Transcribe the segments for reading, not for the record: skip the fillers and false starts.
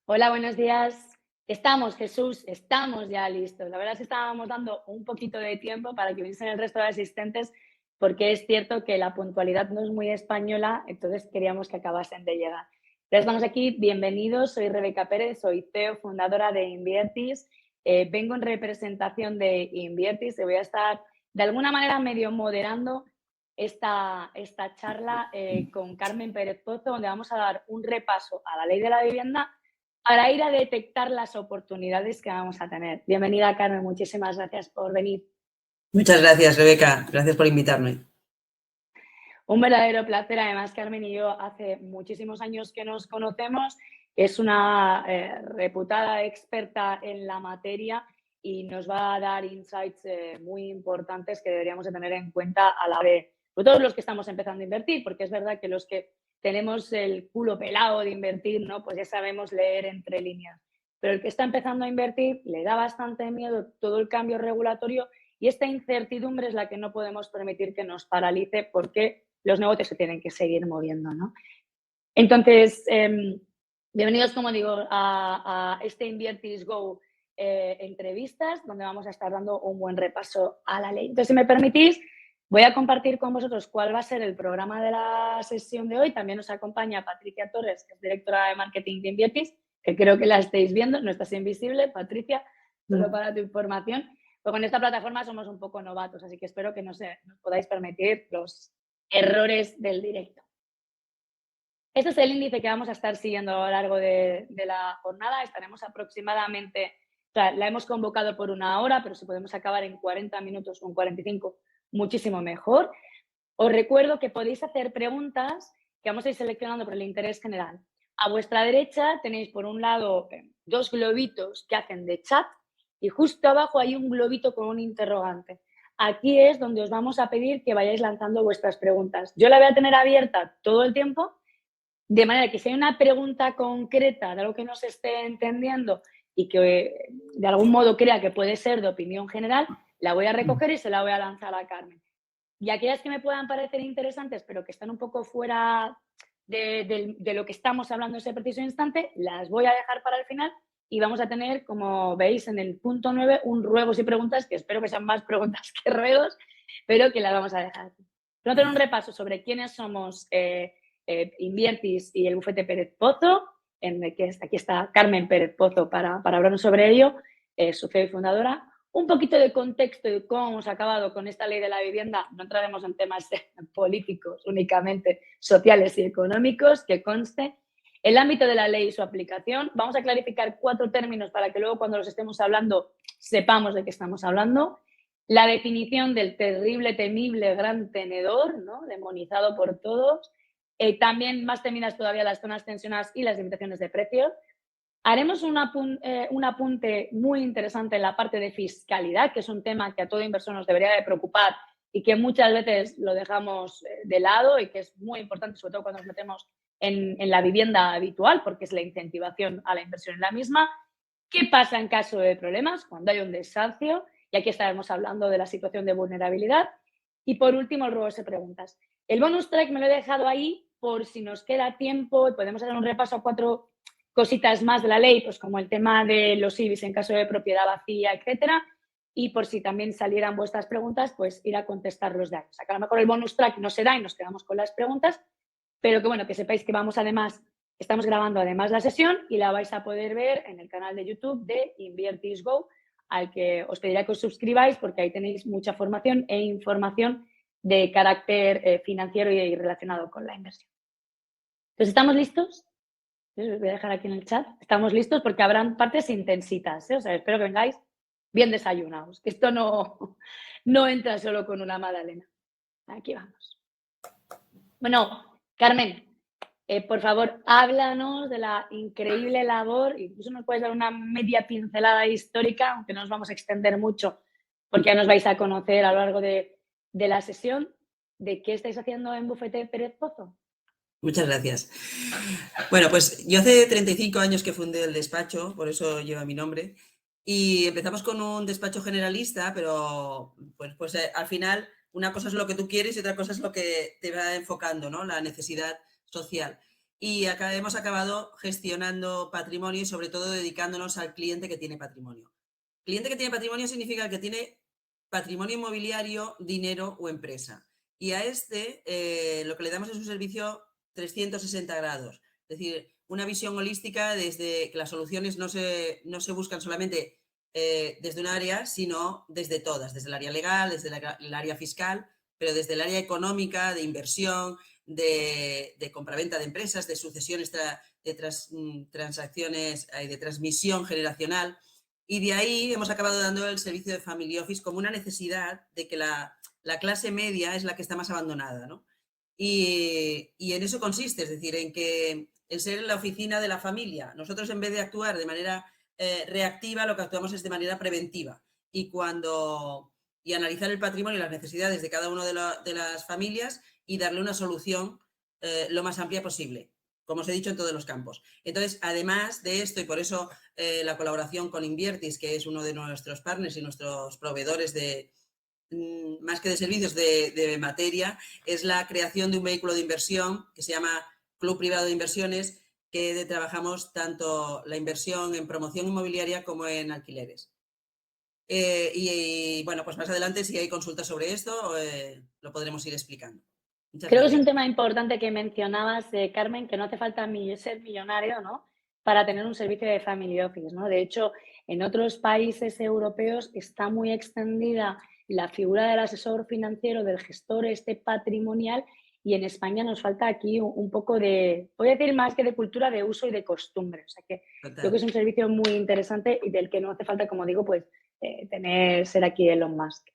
Hola, buenos días. Estamos, Jesús, estamos ya listos. La verdad es que estábamos dando un poquito de tiempo para que viniesen el resto de asistentes, porque es cierto que la puntualidad no es muy española, entonces queríamos que acabasen de llegar. Ya estamos aquí, bienvenidos. Soy Rebeca Pérez, soy CEO, fundadora de Inviertis. Vengo en representación de Inviertis y voy a estar de alguna manera medio moderando esta charla con Carmen Pérez Pozo, donde vamos a dar un repaso a la ley de la vivienda para ir a detectar las oportunidades que vamos a tener. Bienvenida, Carmen, muchísimas gracias por venir. Muchas gracias, Rebeca. Gracias por invitarme. Un verdadero placer. Además, Carmen y yo hace muchísimos años que nos conocemos. Es una reputada experta en la materia y nos va a dar insights muy importantes que deberíamos de tener en cuenta a la hora de todos los que estamos empezando a invertir, porque es verdad que los que tenemos el culo pelado de invertir, ¿no? Pues ya sabemos leer entre líneas. Pero el que está empezando a invertir le da bastante miedo todo el cambio regulatorio y esta incertidumbre es la que no podemos permitir que nos paralice porque los negocios se tienen que seguir moviendo, ¿no? Entonces, bienvenidos, como digo, a este Inviertis Go entrevistas, donde vamos a estar dando un buen repaso a la ley. Entonces, si me permitís, voy a compartir con vosotros cuál va a ser el programa de la sesión de hoy. También nos acompaña Patricia Torres, que es directora de marketing de Inviertis, que creo que la estáis viendo, no estás invisible, Patricia, solo para tu información. Pero con esta plataforma somos un poco novatos, así que espero que nos podáis permitir los errores del directo. Este es el índice que vamos a estar siguiendo a lo largo de la jornada. Estaremos aproximadamente, o sea, la hemos convocado por 1 hora, pero si podemos acabar en 40 minutos o en 45, muchísimo mejor. Os recuerdo que podéis hacer preguntas que vamos a ir seleccionando por el interés general. A vuestra derecha tenéis por un lado 2 globitos que hacen de chat y justo abajo hay un globito con un interrogante. Aquí es donde os vamos a pedir que vayáis lanzando vuestras preguntas. Yo la voy a tener abierta todo el tiempo, de manera que si hay una pregunta concreta de algo que no se esté entendiendo y que de algún modo crea que puede ser de opinión general, la voy a recoger y se la voy a lanzar a Carmen. Y aquellas que me puedan parecer interesantes, pero que están un poco fuera de lo que estamos hablando en ese preciso instante, las voy a dejar para el final y vamos a tener, como veis en el punto 9, un ruegos y preguntas, que espero que sean más preguntas que ruegos, pero que las vamos a dejar. Vamos a hacer un repaso sobre quiénes somos Inviertis y el bufete Pérez Pozo, aquí está Carmen Pérez Pozo para hablarnos sobre ello, su CEO y fundadora. Un poquito de contexto de cómo hemos acabado con esta ley de la vivienda. No entraremos en temas políticos, únicamente sociales y económicos, que conste. El ámbito de la ley y su aplicación. Vamos a clarificar 4 términos para que luego cuando los estemos hablando sepamos de qué estamos hablando. La definición del terrible, temible gran tenedor, ¿no? Demonizado por todos. También más temidas todavía las zonas tensionadas y las limitaciones de precios. Haremos un apunte muy interesante en la parte de fiscalidad, que es un tema que a todo inversor nos debería de preocupar y que muchas veces lo dejamos de lado y que es muy importante, sobre todo cuando nos metemos en la vivienda habitual, porque es la incentivación a la inversión en la misma. ¿Qué pasa en caso de problemas? Cuando hay un desahucio, y aquí estaremos hablando de la situación de vulnerabilidad. Y por último, el ruego de preguntas. El bonus track me lo he dejado ahí por si nos queda tiempo y podemos hacer un repaso a 4 cositas más de la ley, pues como el tema de los IBIs en caso de propiedad vacía, etcétera. Y por si también salieran vuestras preguntas, pues ir a contestarlos de ahí. O sea, que a lo mejor el bonus track no se da y nos quedamos con las preguntas, pero que bueno, que sepáis que estamos grabando además la sesión y la vais a poder ver en el canal de YouTube de Inviertis Go, al que os pediré que os suscribáis porque ahí tenéis mucha formación e información de carácter financiero y relacionado con la inversión. Entonces, ¿estamos listos? Os voy a dejar aquí en el chat. Estamos listos porque habrán partes intensitas, ¿eh? O sea, espero que vengáis bien desayunados, que esto no entra solo con una magdalena. Aquí vamos. Bueno, Carmen, por favor, háblanos de la increíble labor, incluso nos puedes dar una media pincelada histórica, aunque no nos vamos a extender mucho, porque ya nos vais a conocer a lo largo de la sesión, de qué estáis haciendo en Bufete Pérez Pozo. Muchas gracias. Bueno, pues yo hace 35 años que fundé el despacho, por eso lleva mi nombre, y empezamos con un despacho generalista, pero pues al final una cosa es lo que tú quieres y otra cosa es lo que te va enfocando, ¿no? La necesidad social. y hemos acabado gestionando patrimonio y sobre todo dedicándonos al cliente que tiene patrimonio. Cliente que tiene patrimonio significa que tiene patrimonio inmobiliario, dinero o empresa. Y a lo que le damos es un servicio 360 grados. Es decir, una visión holística desde que las soluciones no se buscan solamente desde un área, sino desde todas, desde el área legal, desde el área fiscal, pero desde el área económica, de inversión, de compraventa de empresas, de sucesiones, transacciones, de transmisión generacional. Y de ahí hemos acabado dando el servicio de Family Office como una necesidad de que la clase media es la que está más abandonada, ¿no? Y en eso consiste, es decir, en ser la oficina de la familia. Nosotros, en vez de actuar de manera reactiva, lo que actuamos es de manera preventiva. Y analizar el patrimonio y las necesidades de cada una de las familias y darle una solución lo más amplia posible, como os he dicho, en todos los campos. Entonces, además de esto, y por eso la colaboración con Inviertis, que es uno de nuestros partners y nuestros proveedores más que de servicios de materia, es la creación de un vehículo de inversión que se llama Club Privado de Inversiones, que trabajamos tanto la inversión en promoción inmobiliaria como en alquileres. Bueno, pues más adelante, si hay consultas sobre esto, lo podremos ir explicando. Muchas Creo que es gracias. un tema importante que mencionabas, Carmen, que no hace falta ser millonario, ¿no?, para tener un servicio de Family Office, ¿no? De hecho, en otros países europeos está muy extendida la figura del asesor financiero, del gestor patrimonial, y en España nos falta aquí un poco de, voy a decir más que de cultura, de uso y de costumbre. O sea que creo que es un servicio muy interesante y del que no hace falta, como digo, pues ser aquí Elon Musk.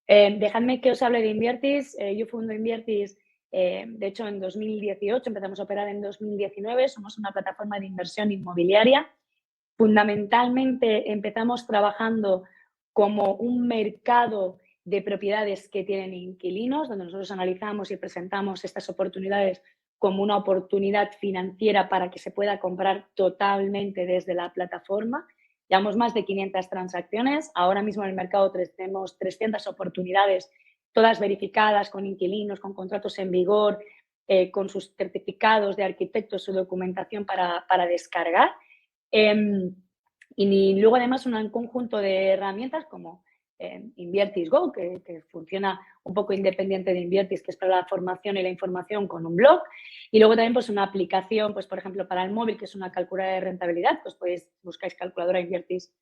Dejadme que os hable de Inviertis. Yo fundo Inviertis, de hecho, en 2018, empezamos a operar en 2019. Somos una plataforma de inversión inmobiliaria. Fundamentalmente empezamos trabajando como un mercado de propiedades que tienen inquilinos, donde nosotros analizamos y presentamos estas oportunidades como una oportunidad financiera para que se pueda comprar totalmente desde la plataforma. Llevamos más de 500 transacciones. Ahora mismo en el mercado tenemos 300 oportunidades, todas verificadas con inquilinos, con contratos en vigor, con sus certificados de arquitectos, su documentación para descargar. Y luego, además, un conjunto de herramientas como Inviertis Go, que funciona un poco independiente de Inviertis, que es para la formación y la información con un blog. Y luego también pues una aplicación, pues por ejemplo, para el móvil, que es una calculadora de rentabilidad, pues buscáis calculadora Inviertis,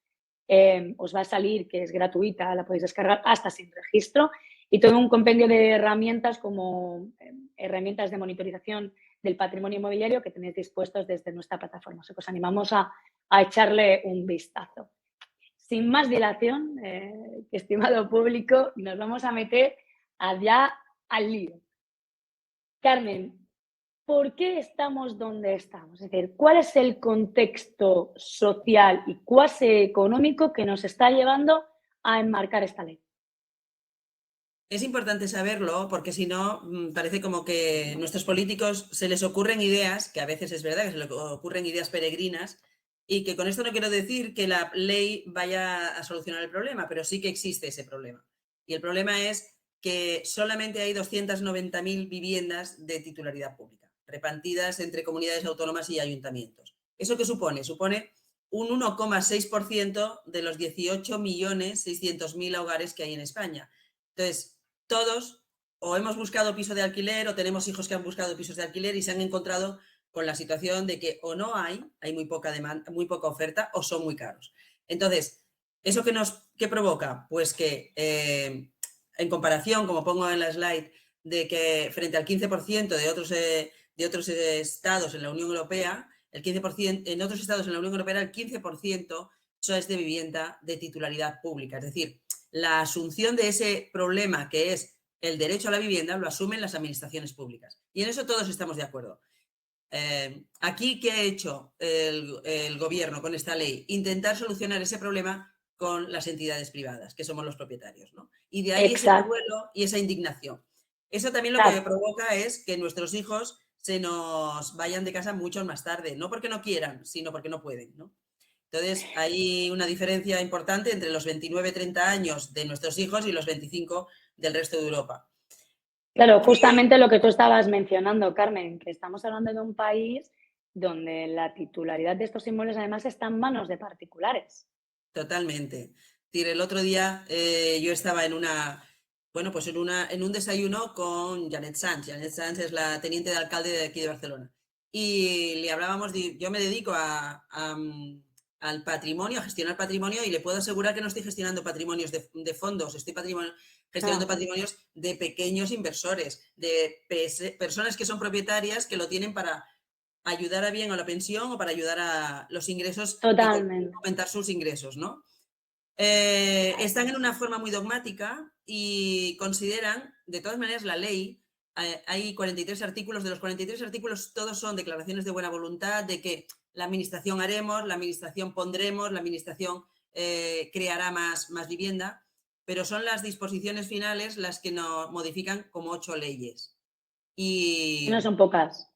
os va a salir, que es gratuita, la podéis descargar hasta sin registro. Y todo un compendio de herramientas como herramientas de monitorización del patrimonio inmobiliario que tenéis dispuestos desde nuestra plataforma. O sea, os animamos a echarle un vistazo. Sin más dilación, estimado público, nos vamos a meter allá al lío. Carmen, ¿por qué estamos donde estamos? Es decir, ¿cuál es el contexto social y cuasi económico que nos está llevando a enmarcar esta ley? Es importante saberlo porque si no, parece como que a nuestros políticos se les ocurren ideas, que a veces es verdad que se les ocurren ideas peregrinas, y que con esto no quiero decir que la ley vaya a solucionar el problema, pero sí que existe ese problema. Y el problema es que solamente hay 290.000 viviendas de titularidad pública, repartidas entre comunidades autónomas y ayuntamientos. ¿Eso qué supone? Supone un 1,6% de los 18.600.000 hogares que hay en España. Entonces, todos o hemos buscado piso de alquiler o tenemos hijos que han buscado pisos de alquiler y se han encontrado con la situación de que o no hay muy poca demanda, muy poca oferta, o son muy caros. Entonces, ¿eso qué provoca? Pues que en comparación, como pongo en la slide, de que frente al 15% de otros estados en la Unión Europea, en otros estados en la Unión Europea el 15% es de vivienda de titularidad pública. Es decir, la asunción de ese problema que es el derecho a la vivienda lo asumen las administraciones públicas. Y en eso todos estamos de acuerdo. Aquí, ¿qué ha hecho el gobierno con esta ley? Intentar solucionar ese problema con las entidades privadas, que somos los propietarios, ¿no? Y de ahí ese revuelo y esa indignación. Eso también lo que provoca es que nuestros hijos se nos vayan de casa mucho más tarde, no porque no quieran, sino porque no pueden, ¿no? Entonces, hay una diferencia importante entre los 29-30 años de nuestros hijos y los 25 del resto de Europa. Claro, justamente lo que tú estabas mencionando, Carmen, que estamos hablando de un país donde la titularidad de estos inmuebles además está en manos de particulares. Totalmente. Es decir, el otro día yo estaba en bueno, pues en un desayuno con Janet Sanz. Janet Sanz es la teniente de alcalde de aquí de Barcelona. Y le hablábamos, yo me dedico al patrimonio, a gestionar patrimonio, y le puedo asegurar que no estoy gestionando patrimonios de fondos, estoy gestionando Ah, patrimonios de pequeños inversores, de personas que son propietarias que lo tienen para ayudar a bien a la pensión o para ayudar a los ingresos y totalmente. aumentar sus ingresos, ¿no? Están en una forma muy dogmática y consideran, de todas maneras, la ley, hay 43 artículos, de los 43 artículos todos son declaraciones de buena voluntad, de que la administración haremos, la administración pondremos, la administración creará más vivienda, pero son las disposiciones finales las que nos modifican como 8 leyes. Y no Y son pocas.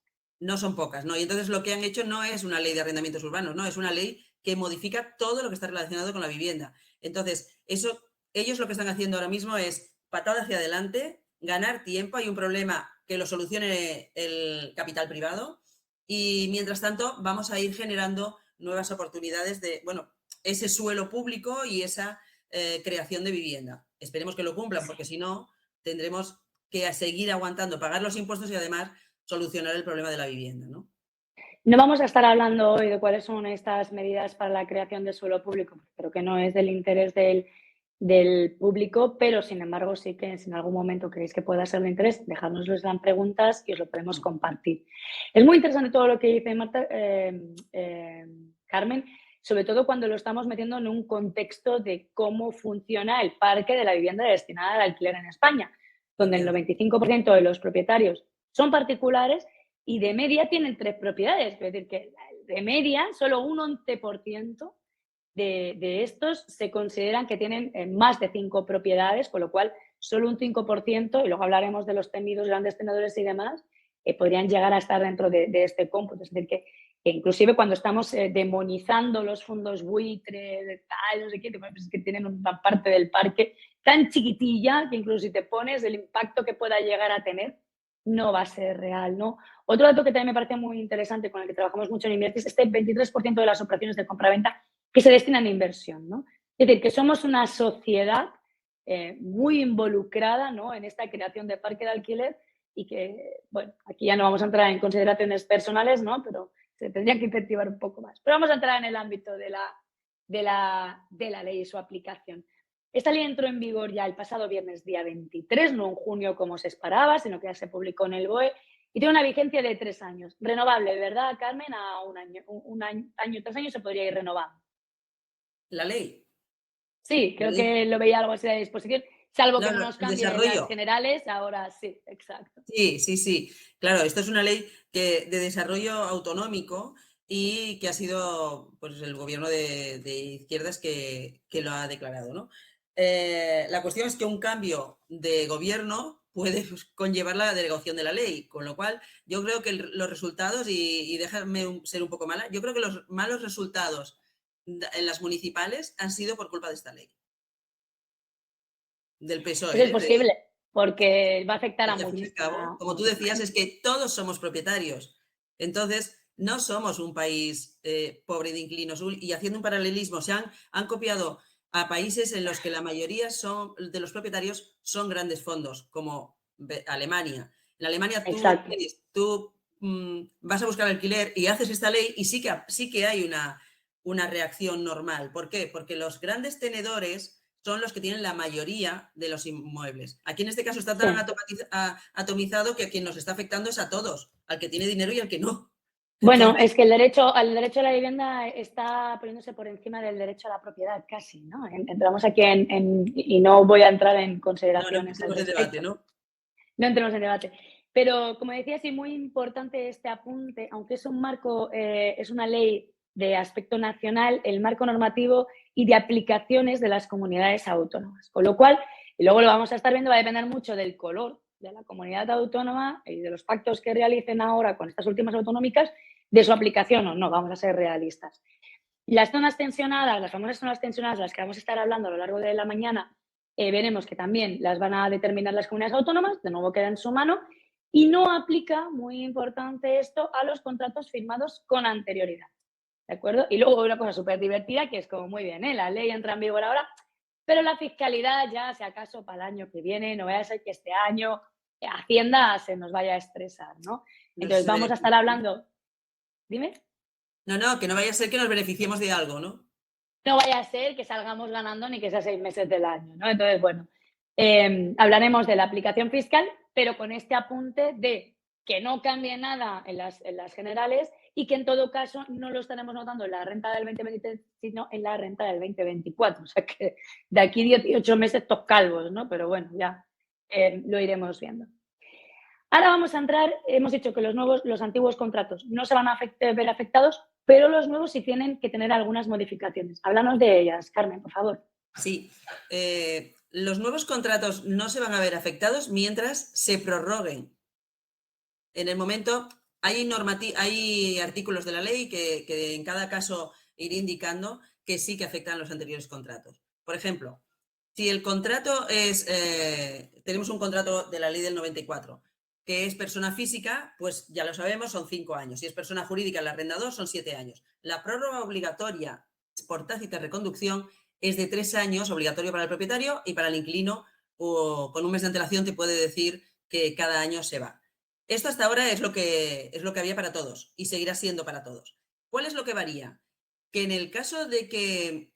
no son pocas, ¿no? Y entonces lo que han hecho no es una ley de arrendamientos urbanos, no, es una ley que modifica todo lo que está relacionado con la vivienda. Entonces, ellos lo que están haciendo ahora mismo es patada hacia adelante, ganar tiempo, hay un problema que lo solucione el capital privado y mientras tanto vamos a ir generando nuevas oportunidades de, bueno, ese suelo público y esa creación de vivienda. Esperemos que lo cumplan porque si no tendremos que seguir aguantando, pagar los impuestos y además solucionar el problema de la vivienda, ¿no? No vamos a estar hablando hoy de cuáles son estas medidas para la creación de suelo público, porque creo que no es del interés del público, pero sin embargo sí que si en algún momento creéis que pueda ser de interés, dejadnoslo en preguntas y os lo podemos compartir. Es muy interesante todo lo que dice Marta, Carmen, sobre todo cuando lo estamos metiendo en un contexto de cómo funciona el parque de la vivienda destinada al alquiler en España, donde el 95% de los propietarios son particulares y de media tienen 3 propiedades. Es decir, que de media solo un 11% de estos se consideran que tienen más de 5 propiedades, con lo cual solo un 5%, y luego hablaremos de los temidos grandes tenedores y demás, podrían llegar a estar dentro de este cómputo. Es decir, que inclusive cuando estamos demonizando los fondos buitre, tal, no sé qué, pues es que tienen una parte del parque tan chiquitilla que incluso si te pones el impacto que pueda llegar a tener, no va a ser real, ¿no? Otro dato que también me parece muy interesante, con el que trabajamos mucho en Invertis, este 23% de las operaciones de compraventa que se destinan a inversión, ¿no? Es decir, que somos una sociedad muy involucrada, ¿no?, en esta creación de parque de alquiler y que, bueno, aquí ya no vamos a entrar en consideraciones personales, ¿no?, pero se tendría que incentivar un poco más. Pero vamos a entrar en el ámbito de la ley y su aplicación. Esta ley entró en vigor ya el pasado viernes día 23, no en junio como se esperaba, sino que ya se publicó en el BOE y tiene una vigencia de 3 años. Renovable, ¿verdad, Carmen? A un año, año tras año se podría ir renovando. La ley. Sí, La creo ley. que lo veía algo así de disposición, salvo No, que no no, nos el cambie las desarrollo. generales, ahora sí, exacto. Sí, sí, sí. Claro, esto es una ley de desarrollo autonómico y que ha sido pues, el gobierno de izquierdas que lo ha declarado, ¿no? La cuestión es que un cambio de gobierno puede conllevar la derogación de la ley, con lo cual yo creo que los resultados, y déjame ser un poco mala, yo creo que los malos resultados en las municipales han sido por culpa de esta ley, del Eso es PSOE, posible, porque va a afectar a porque al fin y al cabo, muchísima, como tú decías, es que todos somos propietarios. Entonces, no somos un país pobre de inquilinos. Y haciendo un paralelismo, han copiado a países en los que la mayoría de los propietarios son grandes fondos, como Alemania. En Alemania exacto. tú vas a buscar alquiler y haces esta ley y sí que hay una reacción normal. ¿Por qué? Porque los grandes tenedores son los que tienen la mayoría de los inmuebles. Aquí en este caso está Sí. tan atomizado que a quien nos está afectando es a todos, al que tiene dinero y al que no. Bueno, Entonces, es que el derecho a la vivienda está poniéndose por encima del derecho a la propiedad, casi, ¿no? Entramos aquí y no voy a entrar en no consideraciones al entremos en debate, respecto. ¿no? No entremos en debate. Pero, como decía, sí, muy importante este apunte, aunque es un marco, es una ley de aspecto nacional, el marco normativo y de aplicaciones de las comunidades autónomas. Con lo cual, y luego lo vamos a estar viendo, va a depender mucho del color de la comunidad autónoma y de los pactos que realicen ahora con estas últimas autonómicas, de su aplicación o no, vamos a ser realistas. Las zonas tensionadas, las famosas zonas tensionadas, de las que vamos a estar hablando a lo largo de la mañana, veremos que también las van a determinar las comunidades autónomas, de nuevo queda en su mano, y no aplica, muy importante esto, a los contratos firmados con anterioridad. ¿De acuerdo? Y luego una cosa súper divertida que es como muy bien, la ley entra en vigor ahora, pero la fiscalidad ya, si acaso, para el año que viene, no vaya a ser que este año Hacienda se nos vaya a estresar, ¿no? Entonces vamos a estar hablando. Dime. No, que no vaya a ser que nos beneficiemos de algo, ¿no? No vaya a ser que salgamos ganando ni que sea 6 meses del año, ¿no? Entonces, bueno, hablaremos de la aplicación fiscal, pero con este apunte de que no cambie nada en las generales y que en todo caso no lo estaremos notando en la renta del 2023, sino en la renta del 2024. O sea que de aquí 18 meses todos calvos, ¿no? Pero bueno, ya lo iremos viendo. Ahora vamos a entrar, hemos dicho que los antiguos contratos no se van a ver afectados, pero los nuevos sí tienen que tener algunas modificaciones. Háblanos de ellas, Carmen, por favor. Sí, los nuevos contratos no se van a ver afectados mientras se prorroguen. En el momento, hay artículos de la ley que en cada caso iré indicando que sí que afectan a los anteriores contratos. Por ejemplo, si el contrato es, tenemos un contrato de la ley del 94, que es persona física, pues ya lo sabemos, son 5 años. Si es persona jurídica, el arrendador, son 7 años. La prórroga obligatoria por tácita reconducción es de 3 años, obligatorio para el propietario, y para el inquilino, o con un mes de antelación, te puede decir que cada año se va. Esto hasta ahora es lo que había para todos y seguirá siendo para todos. ¿Cuál es lo que varía? Que en el caso de que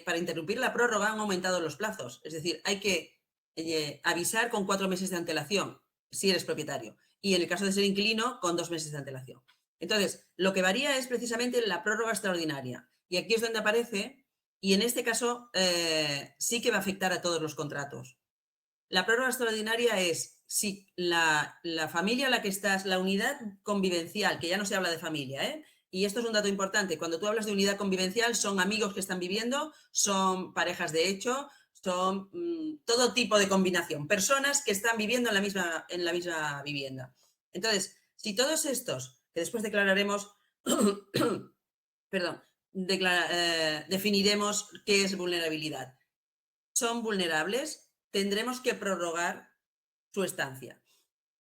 para interrumpir la prórroga han aumentado los plazos. Es decir, hay que avisar con 4 meses de antelación si eres propietario. Y en el caso de ser inquilino, con 2 meses de antelación. Entonces, lo que varía es precisamente la prórroga extraordinaria. Y aquí es donde aparece, y en este caso sí que va a afectar a todos los contratos. La prórroga extraordinaria es si la familia a la que estás, la unidad convivencial, que ya no se habla de familia, y esto es un dato importante, cuando tú hablas de unidad convivencial son amigos que están viviendo, son parejas de hecho, son todo tipo de combinación, personas que están viviendo en la misma vivienda. Entonces, si todos estos, que después declararemos, perdón, definiremos qué es vulnerabilidad, son vulnerables, tendremos que prorrogar su estancia.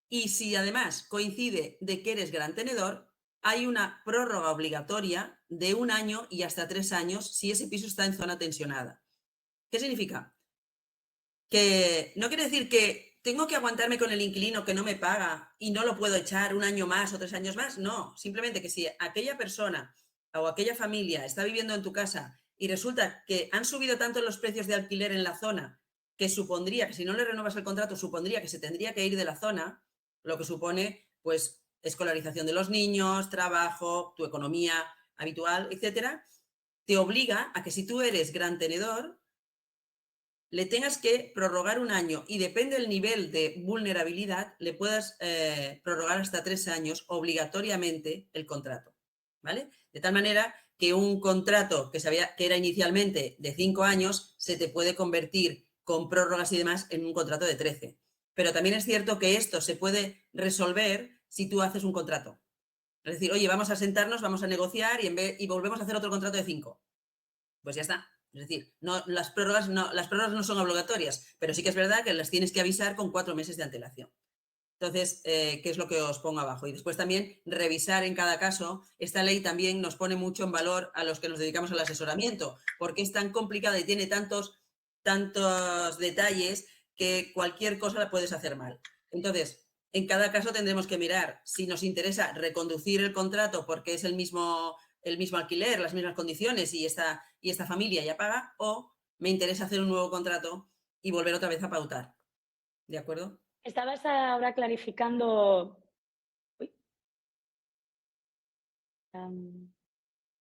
Y si además coincide de que eres gran tenedor, hay una prórroga obligatoria de 1 año y hasta 3 años si ese piso está en zona tensionada. ¿Qué significa? Que no quiere decir que tengo que aguantarme con el inquilino que no me paga y no lo puedo echar 1 año más o 3 años más. No, simplemente que si aquella persona o aquella familia está viviendo en tu casa y resulta que han subido tanto los precios de alquiler en la zona que supondría que si no le renuevas el contrato, supondría que se tendría que ir de la zona, lo que supone pues escolarización de los niños, trabajo, tu economía habitual, etcétera, te obliga a que si tú eres gran tenedor, le tengas que prorrogar 1 año y depende del nivel de vulnerabilidad, le puedas prorrogar hasta 3 años obligatoriamente el contrato, ¿vale? De tal manera que un contrato que era inicialmente de 5 años se te puede convertir con prórrogas y demás en un contrato de 13. Pero también es cierto que esto se puede resolver si tú haces un contrato. Es decir, oye, vamos a sentarnos, vamos a negociar y volvemos a hacer otro contrato de 5. Pues ya está. Es decir, las prórrogas no son obligatorias, pero sí que es verdad que las tienes que avisar con 4 meses de antelación. Entonces, ¿qué es lo que os pongo abajo? Y después también revisar en cada caso. Esta ley también nos pone mucho en valor a los que nos dedicamos al asesoramiento, porque es tan complicada y tiene tantos detalles que cualquier cosa la puedes hacer mal. Entonces, en cada caso tendremos que mirar si nos interesa reconducir el contrato porque es el mismo alquiler, las mismas condiciones y esta familia ya paga, o me interesa hacer un nuevo contrato y volver otra vez a pautar. ¿De acuerdo? Estabas ahora clarificando. Uy.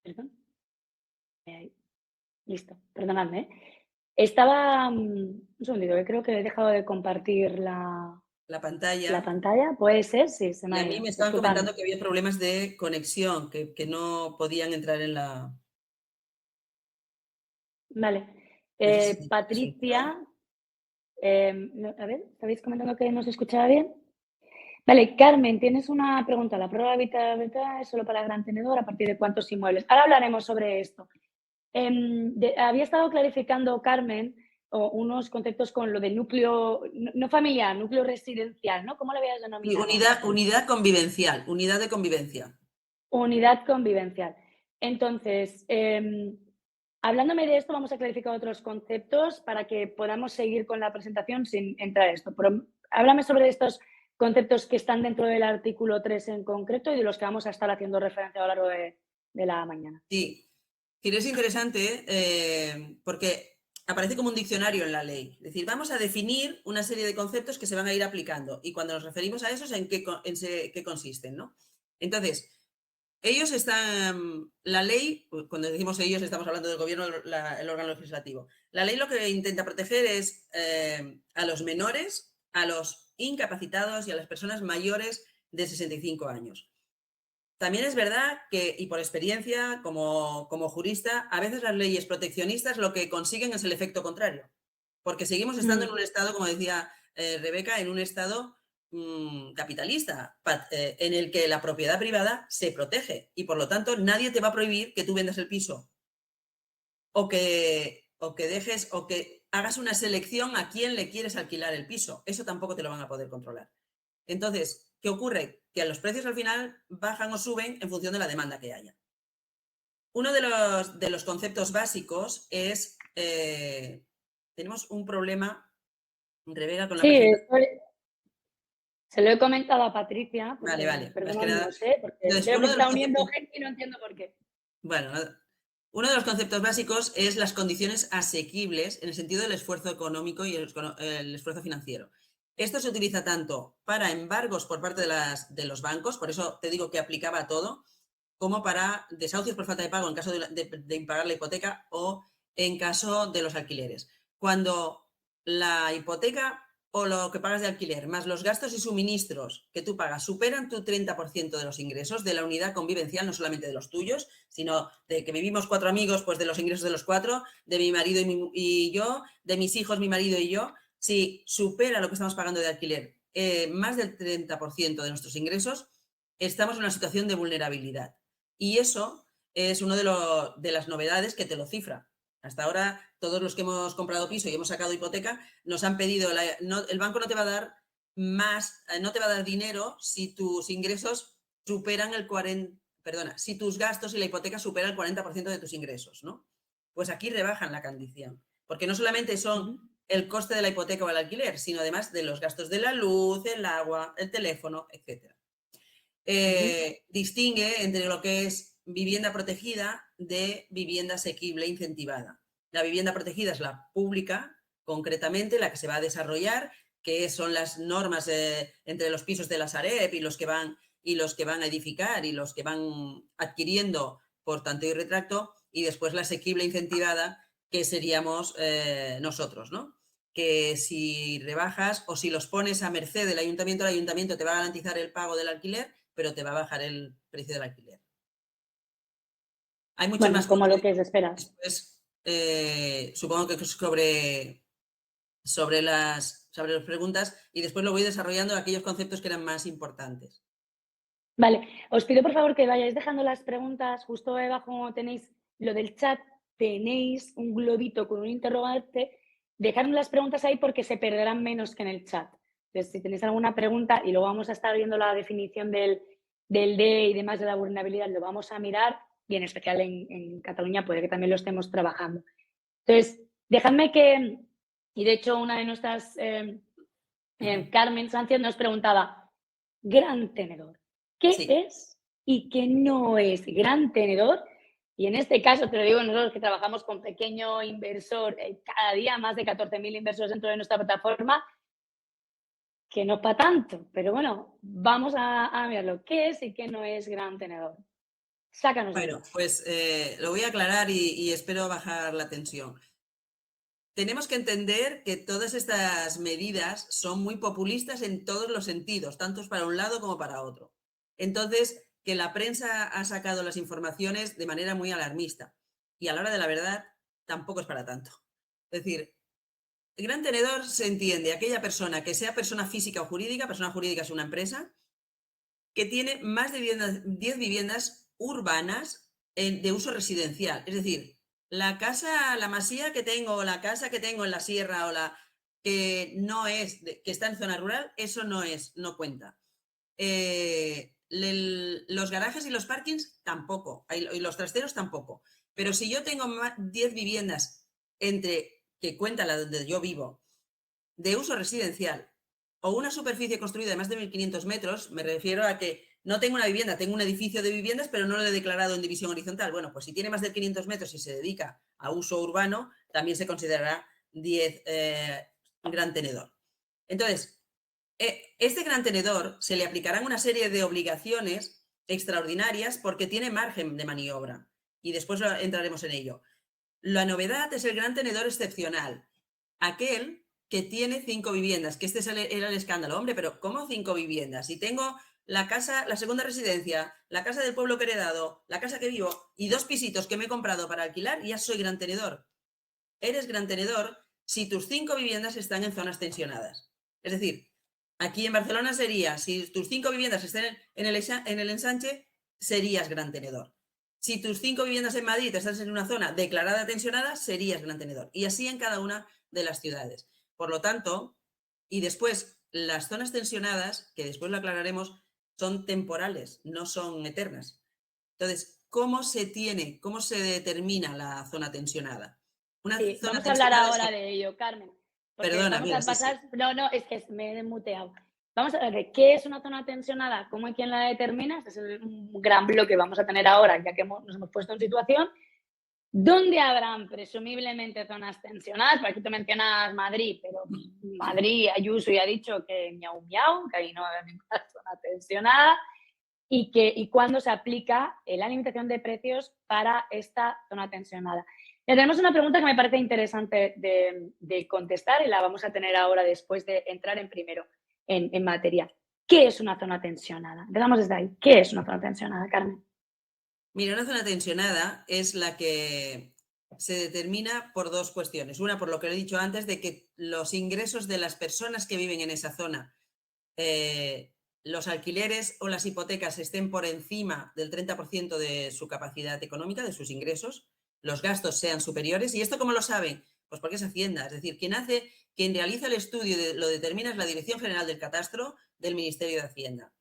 Perdón. Listo, perdonadme. Estaba. Un segundito, que creo que he dejado de compartir la pantalla. pantalla. ¿Puede ser? Sí, se me Y ha a mí ido. me estaban Disculpadme. comentando que había problemas de conexión, que no podían entrar en la. Vale. No sé si Patricia. A ver, ¿estabais comentando que no se escuchaba bien? Vale, Carmen, tienes una pregunta. ¿La prórroga habitabilidad es solo para gran tenedor? ¿A partir de cuántos inmuebles? Ahora hablaremos sobre esto. Había estado clarificando, Carmen, unos conceptos con lo del núcleo, no familiar, núcleo residencial, ¿no? ¿Cómo lo habías Y denominado? unidad convivencial, unidad de convivencia. Unidad convivencial. Entonces, hablándome de esto, vamos a clarificar otros conceptos para que podamos seguir con la presentación sin entrar a esto. Pero háblame sobre estos conceptos que están dentro del artículo 3 en concreto y de los que vamos a estar haciendo referencia a lo largo de la mañana. Sí, es interesante porque aparece como un diccionario en la ley. Es decir, vamos a definir una serie de conceptos que se van a ir aplicando y cuando nos referimos a esos, ¿en qué consisten? ¿No? Entonces, ellos están, la ley, cuando decimos ellos estamos hablando del gobierno, el órgano legislativo. La ley lo que intenta proteger es a los menores, a los incapacitados y a las personas mayores de 65 años. También es verdad que, y por experiencia como jurista, a veces las leyes proteccionistas lo que consiguen es el efecto contrario, porque seguimos estando en un estado, como decía Rebeca, en un estado capitalista, en el que la propiedad privada se protege y por lo tanto nadie te va a prohibir que tú vendas el piso o que dejes o que hagas una selección a quién le quieres alquilar el piso. Eso tampoco te lo van a poder controlar. Entonces, ¿qué ocurre? Que los precios al final bajan o suben en función de la demanda que haya. Uno de los conceptos básicos es, tenemos un problema, Rebeca, con la presentación. Se lo he comentado a Patricia, porque, Vale. Más que nada. perdonadnos, porque Entonces, veo que está uniendo gente y no entiendo por qué. Bueno, uno de los conceptos básicos es las condiciones asequibles en el sentido del esfuerzo económico y el esfuerzo financiero. Esto se utiliza tanto para embargos por parte de los bancos, por eso te digo que aplicaba a todo, como para desahucios por falta de pago en caso de impagar la hipoteca o en caso de los alquileres. Cuando la hipoteca o lo que pagas de alquiler, más los gastos y suministros que tú pagas, superan tu 30% de los ingresos de la unidad convivencial, no solamente de los tuyos, sino de que vivimos 4 amigos, pues de los ingresos de los 4, de mi marido y yo, de mis hijos, mi marido y yo. Si supera lo que estamos pagando de alquiler más del 30% de nuestros ingresos, estamos en una situación de vulnerabilidad. Y eso es una de las novedades que te lo cifra. Hasta ahora, todos los que hemos comprado piso y hemos sacado hipoteca, nos han pedido, el banco no te va a dar más, no te va a dar dinero si tus ingresos superan si tus gastos y la hipoteca superan el 40% de tus ingresos, ¿no? Pues aquí rebajan la condición, porque no solamente son el coste de la hipoteca o el alquiler, sino además de los gastos de la luz, el agua, el teléfono, etc. Distingue entre lo que es vivienda protegida de vivienda asequible incentivada. La vivienda protegida es la pública, concretamente, la que se va a desarrollar, que son las normas entre los pisos de la Sareb y los que van a edificar y los que van adquiriendo por tanto y retracto, y después la asequible incentivada, que seríamos nosotros, ¿no? Que si rebajas o si los pones a merced del ayuntamiento, el ayuntamiento te va a garantizar el pago del alquiler, pero te va a bajar el precio del alquiler. Hay muchos más como lo conceptos. que se espera. Después, supongo que sobre las preguntas y después lo voy desarrollando aquellos conceptos que eran más importantes. Vale, os pido por favor que vayáis dejando las preguntas. Justo debajo tenéis lo del chat, tenéis un globito con un interrogante. Dejadme las preguntas ahí porque se perderán menos que en el chat. Entonces, si tenéis alguna pregunta y luego vamos a estar viendo la definición del D y demás de la vulnerabilidad, lo vamos a mirar y en especial en Cataluña puede que también lo estemos trabajando. Entonces, dejadme que, y de hecho una de nuestras, Carmen Sánchez nos preguntaba, gran tenedor. ¿Qué es y qué no es gran tenedor? Y en este caso, te lo digo nosotros que trabajamos con pequeño inversor, cada día más de 14.000 inversores dentro de nuestra plataforma, que no para tanto, pero bueno, vamos a mirarlo. ¿Qué es y qué no es gran tenedor? Sácanos de dudas. Pues lo voy a aclarar y espero bajar la tensión. Tenemos que entender que todas estas medidas son muy populistas en todos los sentidos, tanto para un lado como para otro. Entonces, que la prensa ha sacado las informaciones de manera muy alarmista y a la hora de la verdad tampoco es para tanto. Es decir, el gran tenedor se entiende aquella persona que sea persona física o jurídica, persona jurídica es una empresa, que tiene más de 10 viviendas urbanas de uso residencial. Es decir, la casa, la masía que tengo, o la casa que tengo en la sierra, o la que no es, que está en zona rural, eso no cuenta. Los garajes y los parkings tampoco, y los trasteros tampoco. Pero si yo tengo 10 viviendas que cuenta la donde yo vivo, de uso residencial, o una superficie construida de más de 1.500 metros, me refiero a que no tengo una vivienda, tengo un edificio de viviendas, pero no lo he declarado en división horizontal. Bueno, pues si tiene más de 500 metros y se dedica a uso urbano, también se considerará 10 gran tenedor. Entonces, este gran tenedor se le aplicarán una serie de obligaciones extraordinarias porque tiene margen de maniobra. Y después entraremos en ello. La novedad es el gran tenedor excepcional, aquel que tiene 5 viviendas, que era el escándalo. Hombre, pero ¿cómo 5 viviendas? Si tengo la casa, la segunda residencia, la casa del pueblo que he heredado, la casa que vivo y 2 pisitos que me he comprado para alquilar, ya soy gran tenedor. Eres gran tenedor si tus 5 viviendas están en zonas tensionadas. Es decir, aquí en Barcelona sería, si tus 5 viviendas están en el ensanche, serías gran tenedor. Si tus 5 viviendas en Madrid estás en una zona declarada tensionada, serías gran tenedor. Y así en cada una de las ciudades. Por lo tanto, y después las zonas tensionadas, que después lo aclararemos, son temporales, no son eternas. Entonces, ¿cómo se determina la zona tensionada? Sí, vamos a hablar ahora de ello, Carmen. Porque Perdona, vamos mira, a pasar. Sí. No, es que me he desmuteado. Vamos a ver de qué es una zona tensionada, cómo y quién la determina. Este es un gran bloque que vamos a tener ahora, ya que nos hemos puesto en situación. ¿Dónde habrán presumiblemente zonas tensionadas? Por aquí tú mencionas Madrid, pero Madrid, Ayuso ya ha dicho que miau miau, que ahí no va a haber ninguna zona tensionada. Y cuándo se aplica la limitación de precios para esta zona tensionada. Ya tenemos una pregunta que me parece interesante de contestar y la vamos a tener ahora después de entrar en materia. ¿Qué es una zona tensionada? Empezamos desde ahí. ¿Qué es una zona tensionada, Carmen? Mira, una zona tensionada es la que se determina por 2 cuestiones. Una, por lo que he dicho antes, de que los ingresos de las personas que viven en esa zona, los alquileres o las hipotecas estén por encima del 30% de su capacidad económica, de sus ingresos, los gastos sean superiores. ¿Y esto cómo lo saben? Pues porque es Hacienda. Es decir, quien realiza el estudio lo determina es la Dirección General del Catastro del Ministerio de Hacienda.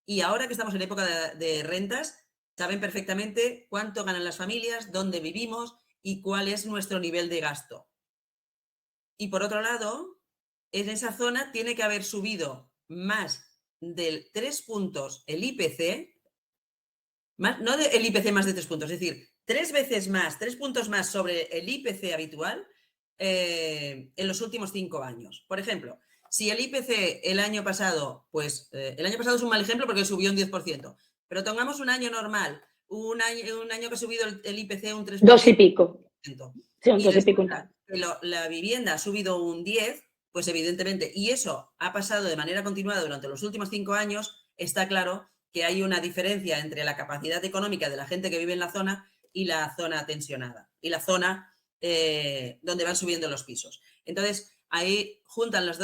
Y ahora que estamos en época de rentas, saben perfectamente cuánto ganan las familias, dónde vivimos y cuál es nuestro nivel de gasto. Y por otro lado, en esa zona tiene que haber subido más de 3 puntos el IPC, no el IPC más de 3 puntos, es decir, 3 veces más, 3 puntos más sobre el IPC habitual en los últimos 5 años. Por ejemplo, si el IPC el año pasado, pues el año pasado es un mal ejemplo porque subió un 10%, pero tomamos un año normal, un año que ha subido el IPC un 3%. 2 y pico. Sí, un 2 y pico. La vivienda ha subido un 10%, pues evidentemente, y eso ha pasado de manera continuada durante los últimos 5 años, está claro que hay una diferencia entre la capacidad económica de la gente que vive en la zona y la zona tensionada, y la zona donde van subiendo los pisos. Entonces, ahí juntan las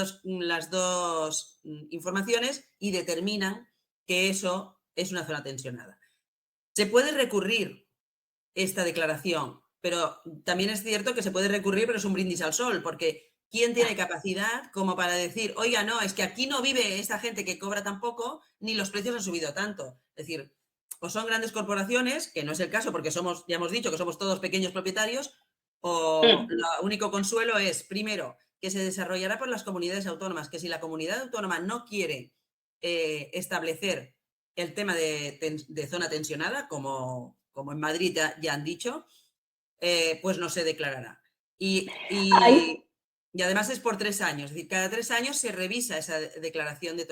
dos informaciones y determinan que eso es una zona tensionada. Se puede recurrir esta declaración, pero también es cierto que se puede recurrir, pero es un brindis al sol, porque ¿quién tiene capacidad como para decir, oiga, no, es que aquí no vive esta gente que cobra tan poco, ni los precios han subido tanto? Es decir, o son grandes corporaciones, que no es el caso porque ya hemos dicho que somos todos pequeños propietarios, o lo único consuelo es, primero, que se desarrollará por las comunidades autónomas, que si la comunidad autónoma no quiere establecer el tema de zona tensionada, como en Madrid ya han dicho, pues no se declarará. Y además es por 3 años, es decir, cada 3 años se revisa esa declaración de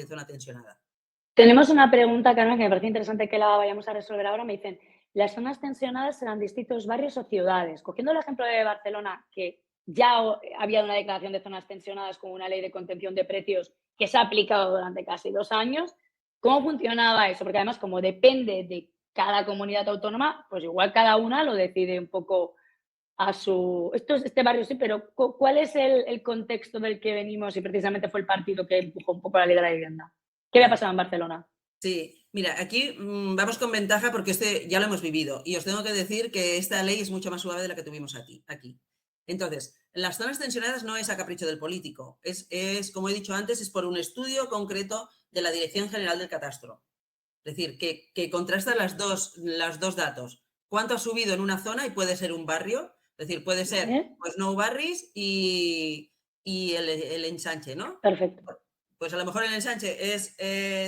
zona tensionada. Tenemos una pregunta, Carmen, que me parece interesante que la vayamos a resolver ahora. Me dicen, ¿las zonas tensionadas serán distintos barrios o ciudades? Cogiendo el ejemplo de Barcelona, que ya había una declaración de zonas tensionadas con una ley de contención de precios que se ha aplicado durante casi 2 años, ¿cómo funcionaba eso? Porque además, como depende de cada comunidad autónoma, pues igual cada una lo decide un poco a su... Este barrio sí, pero ¿cuál es el contexto del que venimos? Y precisamente fue el partido que empujó un poco la ley de la vivienda. ¿Qué había pasado en Barcelona? Sí, Mira, aquí vamos con ventaja porque ya lo hemos vivido y os tengo que decir que esta ley es mucho más suave de la que tuvimos aquí. Entonces, las zonas tensionadas no es a capricho del político, como he dicho antes, es por un estudio concreto de la Dirección General del Catastro. Es decir, que contrasta los dos datos. ¿Cuánto ha subido en una zona y puede ser un barrio? Es decir, puede ser pues nou barris y el ensanche, ¿no? Perfecto. Pues a lo mejor el ensanche es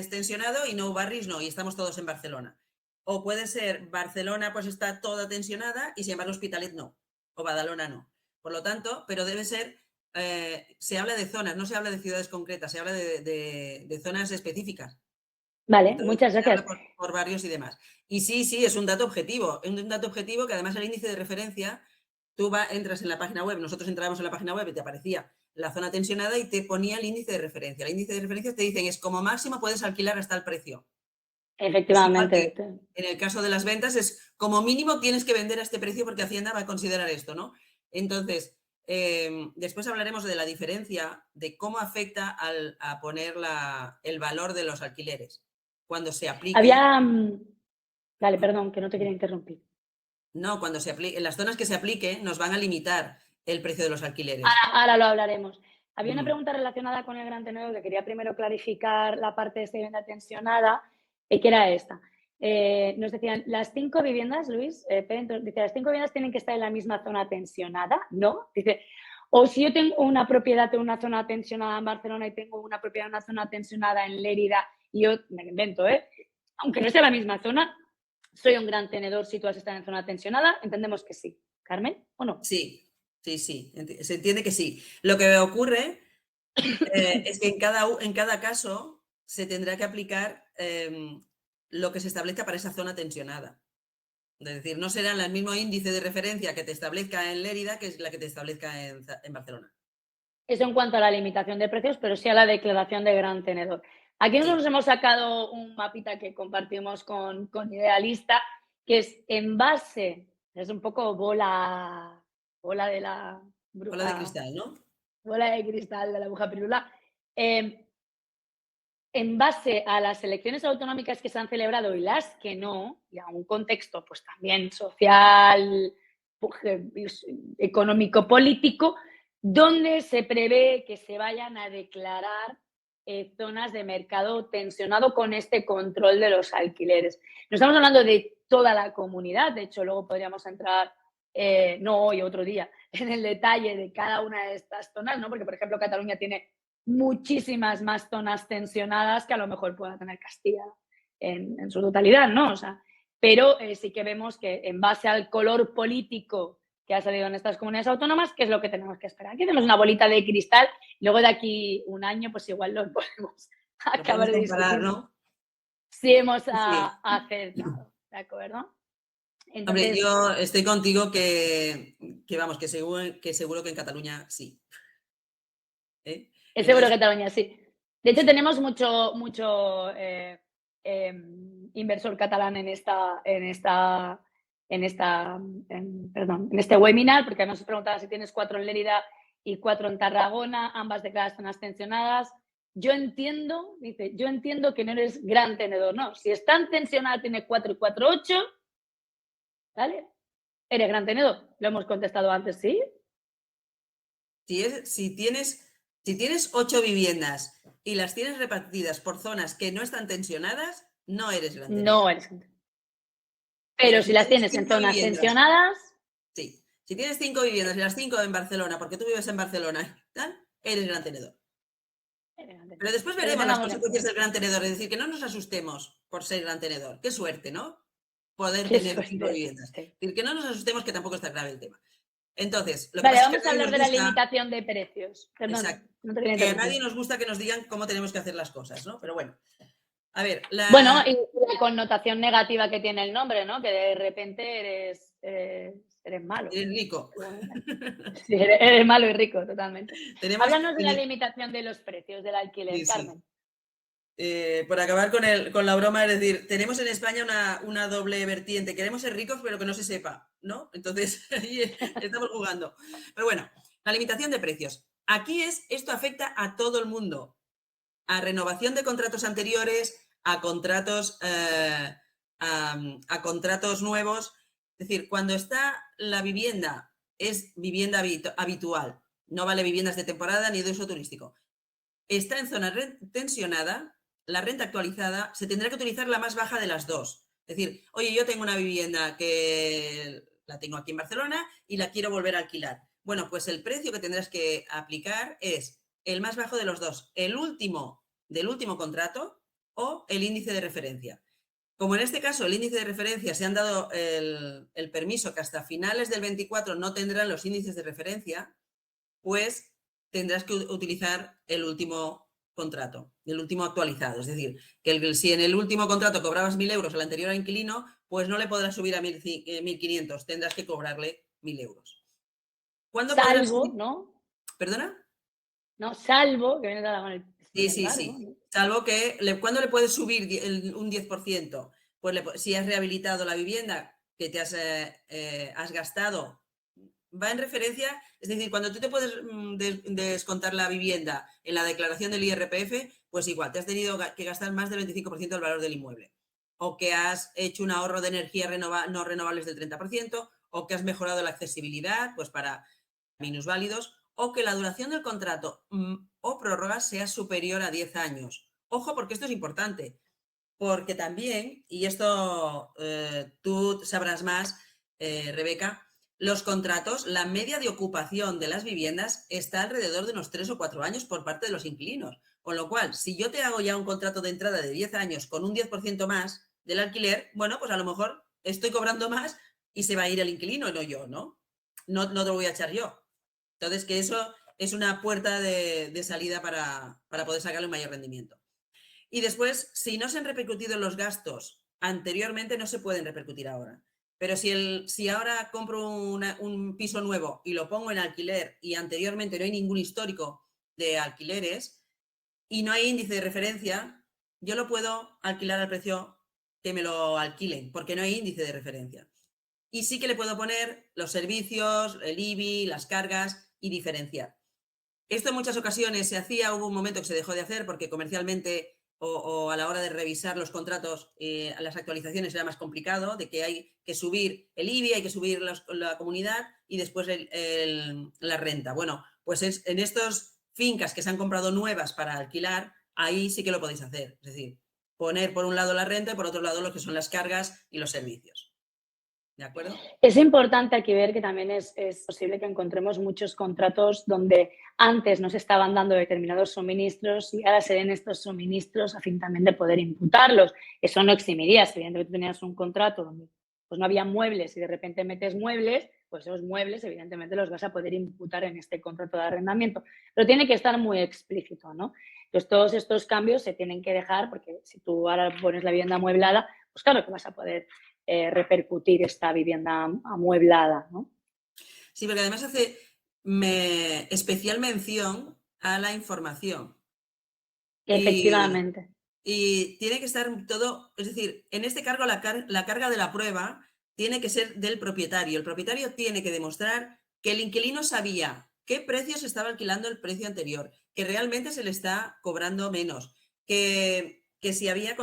tensionado y nou barris no, y estamos todos en Barcelona. O puede ser Barcelona pues está toda tensionada y sin embargo Hospitalet no, o Badalona no. Por lo tanto, pero debe ser, se habla de zonas, no se habla de ciudades concretas, se habla de zonas específicas. Vale, Entonces, muchas se habla gracias. por barrios y demás. Y sí, es un dato objetivo. Es un dato objetivo que además el índice de referencia, entras en la página web, nosotros entrábamos en la página web y te aparecía la zona tensionada y te ponía el índice de referencia. El índice de referencia te dicen es como máximo puedes alquilar hasta el precio. Es igual Efectivamente. que en el caso de las ventas es como mínimo tienes que vender a este precio porque Hacienda va a considerar esto, ¿no? Entonces, después hablaremos de la diferencia de cómo afecta a poner el valor de los alquileres cuando se aplique. Vale, perdón, que no te quería interrumpir. No, cuando se aplique, en las zonas que se aplique nos van a limitar el precio de los alquileres. Ahora lo hablaremos. Había una pregunta relacionada con el gran tenedor que quería primero clarificar la parte de esta vivienda tensionada, que era esta. Nos decían, las 5 viviendas, Luis, dice, las 5 viviendas tienen que estar en la misma zona tensionada, ¿no? Dice, o si yo tengo una propiedad en una zona tensionada en Barcelona y tengo una propiedad en una zona tensionada en Lérida, y yo me lo invento, aunque no sea la misma zona, soy un gran tenedor si todas están en zona tensionada, entendemos que sí. ¿Carmen o no? Sí, se entiende que sí. Lo que ocurre es que en cada caso se tendrá que aplicar lo que se establezca para esa zona tensionada. Es decir, no será el mismo índice de referencia que te establezca en Lérida que es la que te establezca en Barcelona. Eso en cuanto a la limitación de precios, pero sí a la declaración de gran tenedor. Aquí nosotros Sí. hemos sacado un mapita que compartimos con Idealista, que es en base, es un poco bola de la Bola de bruja, cristal, ¿no? bola de cristal de la bruja pirula. En base a las elecciones autonómicas que se han celebrado y las que no, y a un contexto pues también social, económico, político, donde se prevé que se vayan a declarar zonas de mercado tensionado con este control de los alquileres. No estamos hablando de toda la comunidad, de hecho luego podríamos entrar, no hoy, otro día, en el detalle de cada una de estas zonas, ¿no? Porque, por ejemplo, Cataluña tiene muchísimas más zonas tensionadas que a lo mejor pueda tener Castilla en su totalidad, ¿no? O sea, pero sí que vemos que en base al color político que ha salido en estas comunidades autónomas, ¿qué es lo que tenemos que esperar? Aquí tenemos una bolita de cristal, y luego de aquí un año, pues igual lo podemos acabar de comparar, discutir ¿no? si hemos Sí. acertado, ¿de acuerdo? Hombre, Entonces, yo estoy contigo vamos, que seguro que en Cataluña sí. es seguro que Entonces, Cataluña sí. De hecho, sí. tenemos mucho inversor catalán en este webinar, porque nos preguntaba si tienes 4 en Lérida y 4 en Tarragona, ambas declaradas zonas tensionadas. Yo entiendo que no eres gran tenedor, no. Si están tensionadas, tiene 4 y 4, 8, ¿vale? Eres gran tenedor. Lo hemos contestado antes, ¿sí? Si tienes 8 viviendas y las tienes repartidas por zonas que no están tensionadas, no eres gran No tenedor. eres gran tenedor. Pero Pero si si las tienes tienes en 5 zonas viviendas, tensionadas, sí. Si tienes 5 viviendas y las 5 en Barcelona, porque tú vives en Barcelona, eres gran tenedor. Pero después pero veremos las tengamos en consecuencias cuenta. del gran tenedor, es decir, que no nos asustemos por ser gran tenedor. Qué suerte, ¿no? Poder Qué tener 5 suerte. viviendas. Sí. Es decir, que no nos asustemos, que tampoco está grave el tema. Entonces, lo que Vale, pasa es que a vamos a nadie hablar nos de la gusta, limitación de precios. Perdona, exacto, no te quería que a interrumpir. nadie nos gusta que nos digan cómo tenemos que hacer las cosas, ¿no? Pero bueno, a ver, Bueno, y la connotación negativa que tiene el nombre, ¿no? Que de repente eres malo. eres rico. Sí, eres malo y rico, totalmente. Tenemos, Háblanos de la limitación de los precios del alquiler, sí, sí. Carmen. Por acabar con la broma, es decir, tenemos en España una doble vertiente. Queremos ser ricos, pero que no se sepa, ¿no? Entonces, ahí estamos jugando. Pero bueno, la limitación de precios. Esto afecta a todo el mundo. A renovación de contratos anteriores, a contratos, a contratos nuevos. Es decir, cuando está la vivienda, es vivienda habitual, no vale viviendas de temporada ni de uso turístico. Está en zona tensionada, la renta actualizada, se tendrá que utilizar la más baja de las dos. Es decir, oye, yo tengo una vivienda que la tengo aquí en Barcelona y la quiero volver a alquilar. Bueno, pues el precio que tendrás que aplicar es el más bajo de los dos, el último del último contrato o el índice de referencia. Como en este caso el índice de referencia se han dado el permiso que hasta finales del 24 no tendrán los índices de referencia, pues tendrás que utilizar el último contrato, el último actualizado. Es decir, que si en el último contrato cobrabas 1.000 euros al anterior inquilino, pues no le podrás subir a 1.500, tendrás que cobrarle 1.000 euros. ¿Cuándo podrás Salvo, subir? ¿no? ¿Perdona? No, salvo, que viene dada con el sin Sí. embargo, ¿no? Salvo que, ¿cuándo le puedes subir un 10%? Pues si has rehabilitado la vivienda que te has gastado, va en referencia, es decir, cuando tú te puedes descontar la vivienda en la declaración del IRPF, pues igual, te has tenido que gastar más del 25% del valor del inmueble. O que has hecho un ahorro de energía no renovables del 30%, o que has mejorado la accesibilidad, pues para minusválidos, o que la duración del contrato o prórroga sea superior a 10 años. Ojo, porque esto es importante, porque también, y esto tú sabrás más, Rebeca, los contratos, la media de ocupación de las viviendas está alrededor de unos 3 o 4 años por parte de los inquilinos. Con lo cual, si yo te hago ya un contrato de entrada de 10 años con un 10% más del alquiler, bueno, pues a lo mejor estoy cobrando más y se va a ir el inquilino, no yo, ¿no? No te lo voy a echar yo. Entonces, que eso es una puerta de salida para poder sacarle un mayor rendimiento. Y después, si no se han repercutido los gastos anteriormente, no se pueden repercutir ahora. Pero si ahora compro un piso nuevo y lo pongo en alquiler y anteriormente no hay ningún histórico de alquileres y no hay índice de referencia, yo lo puedo alquilar al precio que me lo alquilen, porque no hay índice de referencia. Y sí que le puedo poner los servicios, el IBI, las cargas y diferenciar. Esto en muchas ocasiones se hacía, hubo un momento que se dejó de hacer porque comercialmente o a la hora de revisar los contratos, las actualizaciones era más complicado, de que hay que subir el IBI, hay que subir la comunidad y después la renta. Bueno, pues en estas fincas que se han comprado nuevas para alquilar, ahí sí que lo podéis hacer. Es decir, poner por un lado la renta y por otro lado lo que son las cargas y los servicios. ¿De acuerdo? Es importante aquí ver que también es posible que encontremos muchos contratos donde antes no se estaban dando determinados suministros y ahora se den estos suministros a fin también de poder imputarlos. Eso no eximiría. Si evidentemente tú tenías un contrato donde pues no había muebles y de repente metes muebles, pues esos muebles evidentemente los vas a poder imputar en este contrato de arrendamiento. Pero tiene que estar muy explícito, ¿no? Entonces todos estos cambios se tienen que dejar porque si tú ahora pones la vivienda amueblada, pues claro que vas a poder repercutir esta vivienda amueblada, ¿no? Sí, porque además hace especial mención a la información. Efectivamente. Y tiene que estar todo, es decir, en este cargo la carga de la prueba tiene que ser del propietario. El propietario tiene que demostrar que el inquilino sabía qué precio se estaba alquilando el precio anterior, que realmente se le está cobrando menos, que si había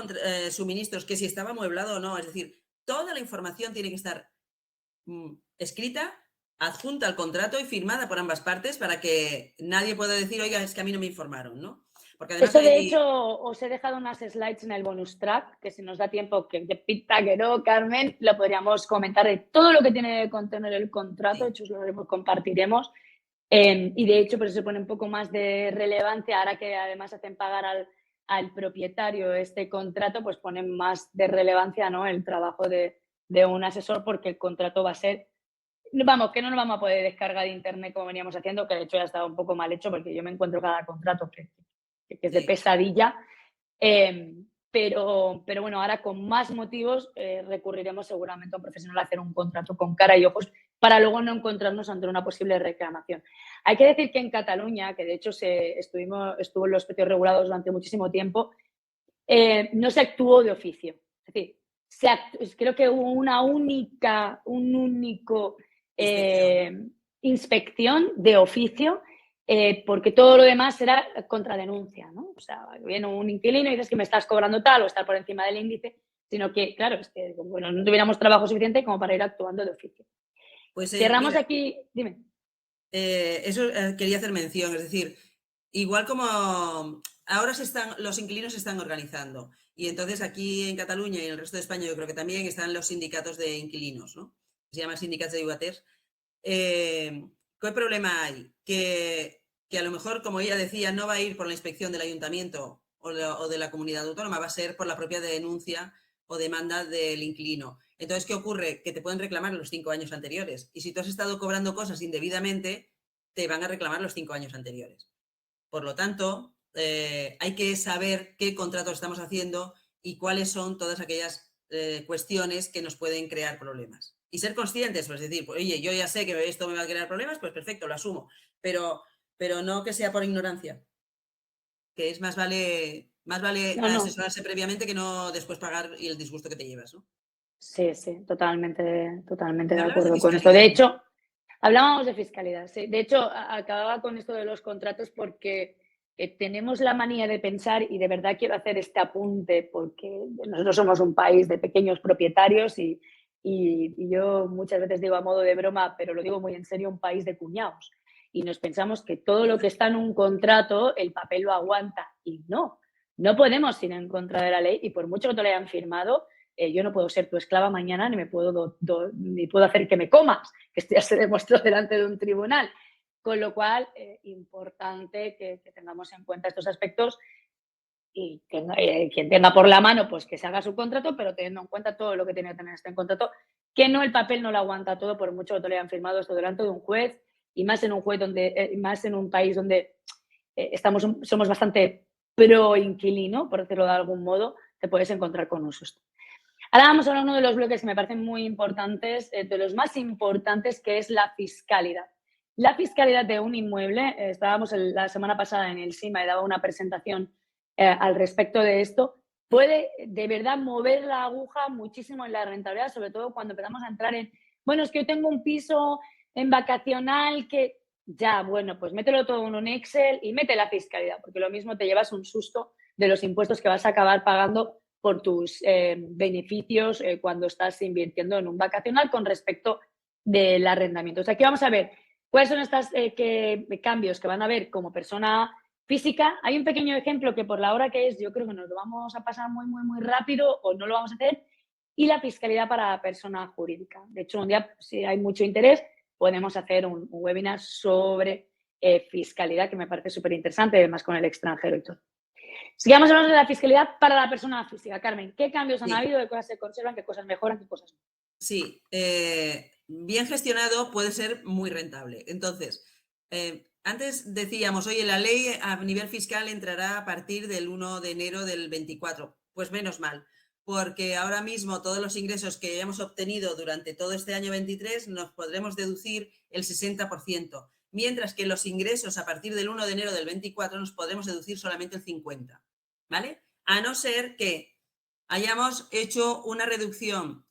suministros, que si estaba amueblado o no. Es decir, toda la información tiene que estar escrita, adjunta al contrato y firmada por ambas partes para que nadie pueda decir, oiga, es que a mí no me informaron, ¿no? Porque además Eso, de hecho, os he dejado unas slides en el bonus track, que si nos da tiempo, que de pinta que no, Carmen, lo podríamos comentar de todo lo que tiene que contener el contrato, sí. de hecho, os lo compartiremos. Y de hecho, por eso se pone un poco más de relevancia, ahora que además hacen pagar al propietario este contrato, pues ponen más de relevancia, ¿no?, el trabajo de un asesor, porque el contrato va a ser, vamos, que no nos vamos a poder descargar de internet como veníamos haciendo, que de hecho ya estaba un poco mal hecho, porque yo me encuentro cada contrato que es de Sí. pesadilla. Pero bueno, ahora con más motivos recurriremos seguramente a un profesional a hacer un contrato con cara y ojos para luego no encontrarnos ante una posible reclamación. Hay que decir que en Cataluña, que de hecho estuvo en los precios regulados durante muchísimo tiempo, no se actuó de oficio. Es decir, creo que hubo un único Inspección. inspección de oficio porque todo lo demás será contradenuncia, ¿no? O sea, viene un inquilino y dices que me estás cobrando tal o estar por encima del índice, sino que, claro, es que bueno, no tuviéramos trabajo suficiente como para ir actuando de oficio. Pues Cerramos mira, aquí, dime. eso quería hacer mención, es decir, igual como ahora los inquilinos se están organizando y entonces aquí en Cataluña y en el resto de España yo creo que también están los sindicatos de inquilinos, ¿no? Se llaman sindicatos de llogaters. ¿Qué problema hay? Que a lo mejor, como ella decía, no va a ir por la inspección del ayuntamiento o de la comunidad autónoma, va a ser por la propia denuncia o demanda del inquilino. Entonces, ¿qué ocurre? Que te pueden reclamar los 5 años anteriores. Y si tú has estado cobrando cosas indebidamente, te van a reclamar los 5 años anteriores. Por lo tanto, hay que saber qué contratos estamos haciendo y cuáles son todas aquellas cuestiones que nos pueden crear problemas. Y ser conscientes, pues decir, pues, oye, yo ya sé que esto me va a crear problemas, pues perfecto, lo asumo. Pero no que sea por ignorancia, que es más vale No, no. asesorarse previamente que no después pagar y el disgusto que te llevas, ¿no? Sí, sí, totalmente, totalmente Me de hablabas de acuerdo con esto. fiscalidad. De hecho, hablábamos de fiscalidad, sí. De hecho, acababa con esto de los contratos porque tenemos la manía de pensar, y de verdad quiero hacer este apunte porque nosotros somos un país de pequeños propietarios y yo muchas veces digo a modo de broma, pero lo digo muy en serio, un país de cuñados. Y nos pensamos que todo lo que está en un contrato, el papel lo aguanta. Y no podemos ir en contra de la ley y por mucho que te lo hayan firmado, yo no puedo ser tu esclava mañana ni ni puedo hacer que me comas, que esto ya se demostró delante de un tribunal. Con lo cual, importante que tengamos en cuenta estos aspectos y quien tenga por la mano, pues que se haga su contrato, pero teniendo en cuenta todo lo que tiene que tener este contrato, que no, el papel no lo aguanta todo, por mucho que te lo hayan firmado esto delante de un juez, y más en un juez más en un país donde somos bastante pro inquilino, por decirlo de algún modo, te puedes encontrar con un susto. Ahora vamos a hablar de uno de los bloques que me parecen muy importantes, de los más importantes, que es la fiscalidad. La fiscalidad de un inmueble, estábamos la semana pasada en el SIMA y daba una presentación al respecto de esto, puede de verdad mover la aguja muchísimo en la rentabilidad, sobre todo cuando empezamos a entrar en, bueno, es que yo tengo un piso en vacacional que ya, bueno, pues mételo todo en un Excel y mete la fiscalidad, porque lo mismo te llevas un susto de los impuestos que vas a acabar pagando por tus beneficios cuando estás invirtiendo en un vacacional con respecto del arrendamiento. O sea, aquí vamos a ver cuáles son estos cambios que van a ver como persona física. Hay un pequeño ejemplo que por la hora que es, yo creo que nos lo vamos a pasar muy, muy, muy rápido o no lo vamos a hacer. Y la fiscalidad para persona jurídica. De hecho, un día, si hay mucho interés, podemos hacer un webinar sobre fiscalidad, que me parece súper interesante, además con el extranjero y todo. Sigamos hablando de la fiscalidad para la persona física. Carmen, ¿qué cambios han Sí. habido? ¿Qué cosas se conservan? ¿Qué cosas mejoran? ¿Qué cosas no? Sí, bien gestionado puede ser muy rentable. Entonces, antes decíamos, oye, la ley a nivel fiscal entrará a partir del 1 de enero del 24. Pues menos mal, porque ahora mismo todos los ingresos que hayamos obtenido durante todo este año 23 nos podremos deducir el 60%, mientras que los ingresos a partir del 1 de enero del 24 nos podremos deducir solamente el 50%, ¿vale? A no ser que hayamos hecho una reducción,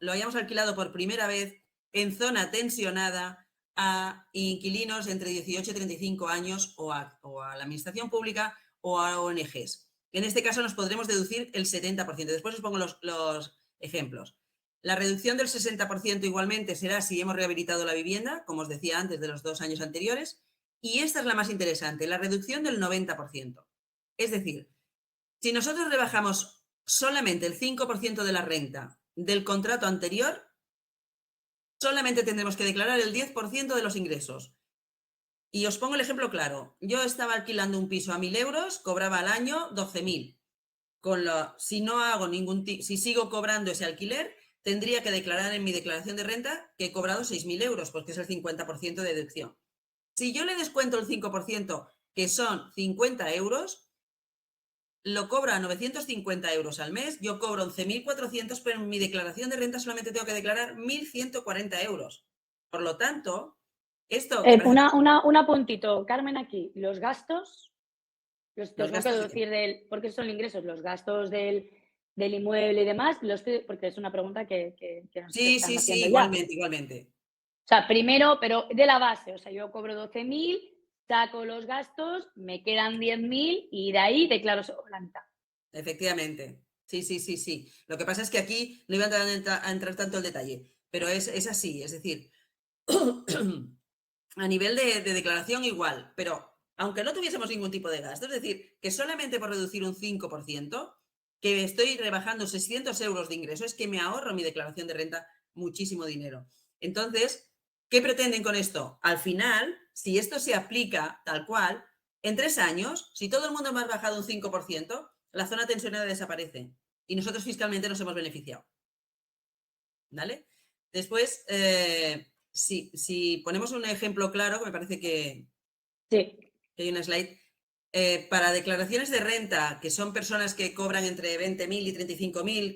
lo hayamos alquilado por primera vez en zona tensionada a inquilinos entre 18 y 35 años o a la administración pública o a ONGs. En este caso nos podremos deducir el 70%. Después os pongo los ejemplos. La reducción del 60% igualmente será si hemos rehabilitado la vivienda, como os decía antes, de los 2 años anteriores. Y esta es la más interesante, la reducción del 90%. Es decir, si nosotros rebajamos solamente el 5% de la renta del contrato anterior, solamente tendremos que declarar el 10% de los ingresos. Y os pongo el ejemplo claro. Yo estaba alquilando un piso a 1.000 euros, cobraba al año 12.000. Si sigo cobrando ese alquiler, tendría que declarar en mi declaración de renta que he cobrado 6.000 euros, porque es el 50% de deducción. Si yo le descuento el 5%, que son 50 euros, lo cobro a 950 euros al mes, yo cobro 11.400, pero en mi declaración de renta solamente tengo que declarar 1.140 euros. Por lo tanto, esto que parece... Un apuntito, Carmen, aquí. Los gastos, los tengo que gastos de... deducir porque son ingresos, los gastos del inmueble y demás, porque es una pregunta que nos Sí, están sí, sí, haciendo ya. igualmente. sea, primero, pero de la base, o sea, yo cobro 12.000, saco los gastos, me quedan 10.000 y de ahí declaro la mitad. Efectivamente. Sí, sí, sí, sí. Lo que pasa es que aquí no iba a entrar tanto el detalle, pero es así. Es decir, a nivel de declaración igual, pero aunque no tuviésemos ningún tipo de gasto, es decir, que solamente por reducir un 5%, que estoy rebajando 600 euros de ingreso, es que me ahorro mi declaración de renta muchísimo dinero. Entonces, ¿qué pretenden con esto? Al final, si esto se aplica tal cual, en 3 años, si todo el mundo hemos bajado un 5%, la zona tensionada desaparece y nosotros fiscalmente nos hemos beneficiado. ¿Vale? Después, si ponemos un ejemplo claro, que me parece que Sí. hay una slide, para declaraciones de renta, que son personas que cobran entre 20.000 y 35.000,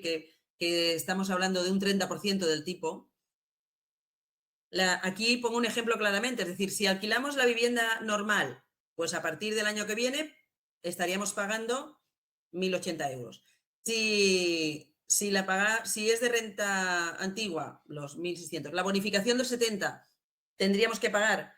que estamos hablando de un 30% del tipo, aquí pongo un ejemplo claramente, es decir, si alquilamos la vivienda normal, pues a partir del año que viene estaríamos pagando 1.080 euros. Si es de renta antigua, los 1.600. La bonificación del 70, tendríamos que pagar,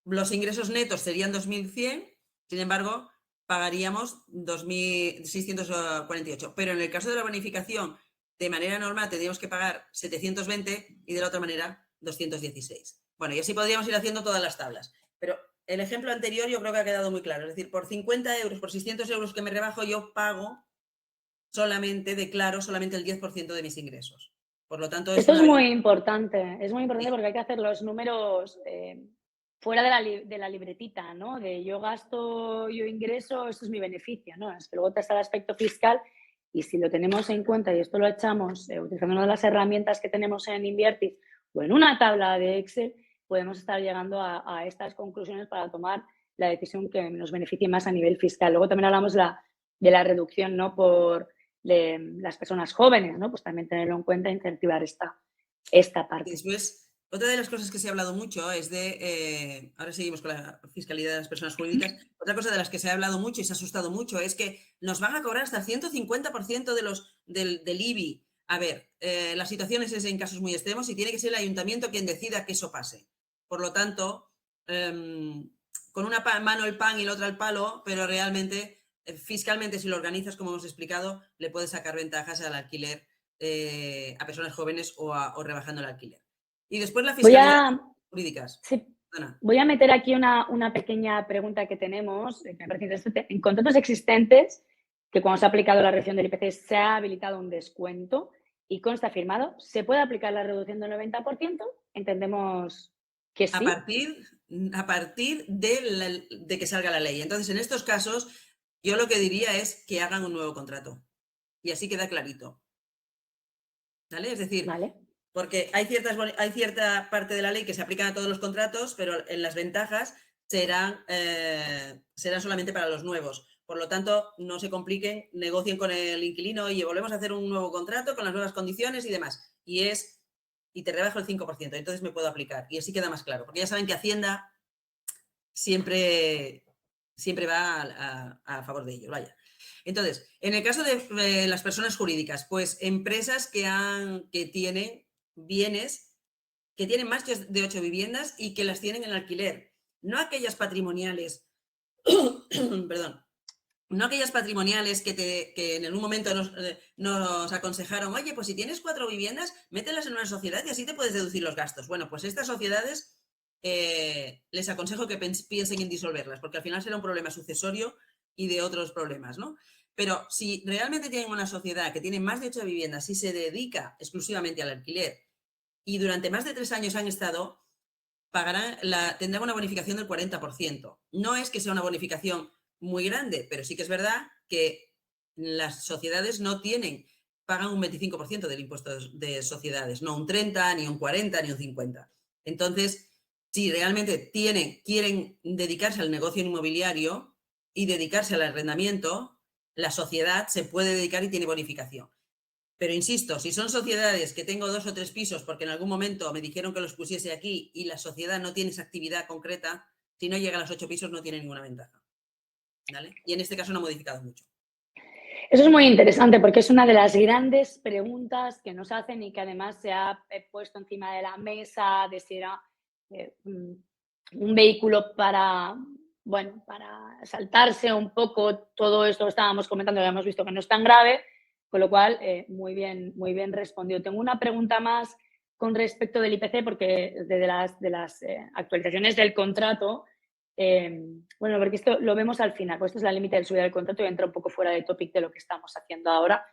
los ingresos netos serían 2.100, sin embargo, pagaríamos 2.648. Pero en el caso de la bonificación, de manera normal tendríamos que pagar 720 y de la otra manera 216. Bueno, y así podríamos ir haciendo todas las tablas. Pero el ejemplo anterior yo creo que ha quedado muy claro. Es decir, por 50 euros, por 600 euros que me rebajo, yo declaro solamente el 10% de mis ingresos. Por lo tanto, Esto es muy importante porque hay que hacer los números fuera de la libretita, ¿no? De yo gasto, yo ingreso, esto es mi beneficio, ¿no? Es que luego está el aspecto fiscal y si lo tenemos en cuenta y esto lo echamos utilizando una de las herramientas que tenemos en Invertis o en una tabla de Excel, podemos estar llegando a estas conclusiones para tomar la decisión que nos beneficie más a nivel fiscal. Luego también hablamos de la reducción, ¿no? De las personas jóvenes, ¿no? Pues también tenerlo en cuenta e incentivar esta parte. Después, otra de las cosas que se ha hablado mucho es ahora seguimos con la fiscalidad de las personas jurídicas, otra cosa de las que se ha hablado mucho y se ha asustado mucho es que nos van a cobrar hasta el 150% del IBI. A ver, la situación es en casos muy extremos y tiene que ser el ayuntamiento quien decida que eso pase. Por lo tanto, con una mano el pan y la otra el palo, pero realmente fiscalmente, si lo organizas como hemos explicado, le puedes sacar ventajas al alquiler a personas jóvenes o rebajando el alquiler. Y después la fiscalidad jurídicas. Sí, Ana. voy a meter aquí una pequeña pregunta que tenemos, que me parece interesante. En contratos existentes, que cuando se ha aplicado la reducción del IPC se ha habilitado un descuento y consta firmado, ¿se puede aplicar la reducción del 90%? Entendemos que sí. A partir de que salga la ley. Entonces, en estos casos, yo lo que diría es que hagan un nuevo contrato. Y así queda clarito. ¿Vale? Es decir, vale. porque hay cierta parte de la ley que se aplica a todos los contratos, pero en las ventajas serán solamente para los nuevos. Por lo tanto, no se compliquen, negocien con el inquilino y volvemos a hacer un nuevo contrato con las nuevas condiciones y demás. Y te rebajo el 5%, entonces me puedo aplicar. Y así queda más claro, porque ya saben que Hacienda siempre va a favor de ello. Vaya. Entonces, en el caso de las personas jurídicas, pues empresas que tienen bienes, que tienen más de 8 viviendas y que las tienen en alquiler. No aquellas patrimoniales, perdón, no aquellas patrimoniales que en algún momento nos aconsejaron, oye, pues si tienes 4 viviendas, mételas en una sociedad y así te puedes deducir los gastos. Bueno, pues estas sociedades les aconsejo que piensen en disolverlas, porque al final será un problema sucesorio y de otros problemas, ¿no? Pero si realmente tienen una sociedad que tiene más de 8 viviendas y se dedica exclusivamente al alquiler y durante más de 3 años han estado, tendrán una bonificación del 40%. No es que sea una bonificación muy grande, pero sí que es verdad que las sociedades pagan un 25% del impuesto de sociedades, no un 30, ni un 40, ni un 50. Entonces, si realmente quieren dedicarse al negocio inmobiliario y dedicarse al arrendamiento, la sociedad se puede dedicar y tiene bonificación. Pero insisto, si son sociedades que tengo 2 o 3 pisos porque en algún momento me dijeron que los pusiese aquí y la sociedad no tiene esa actividad concreta, si no llega a los 8 pisos no tiene ninguna ventaja. ¿Vale? Y en este caso no ha modificado mucho. Eso es muy interesante porque es una de las grandes preguntas que nos hacen y que además se ha puesto encima de la mesa de si era un vehículo para, bueno, para saltarse un poco todo esto que estábamos comentando, que hemos visto que no es tan grave, con lo cual muy bien respondido. Tengo una pregunta más con respecto del IPC porque de las actualizaciones del contrato. Bueno, porque esto lo vemos al final, pues esto es la límite del subida del contrato y entra un poco fuera de topic de lo que estamos haciendo ahora.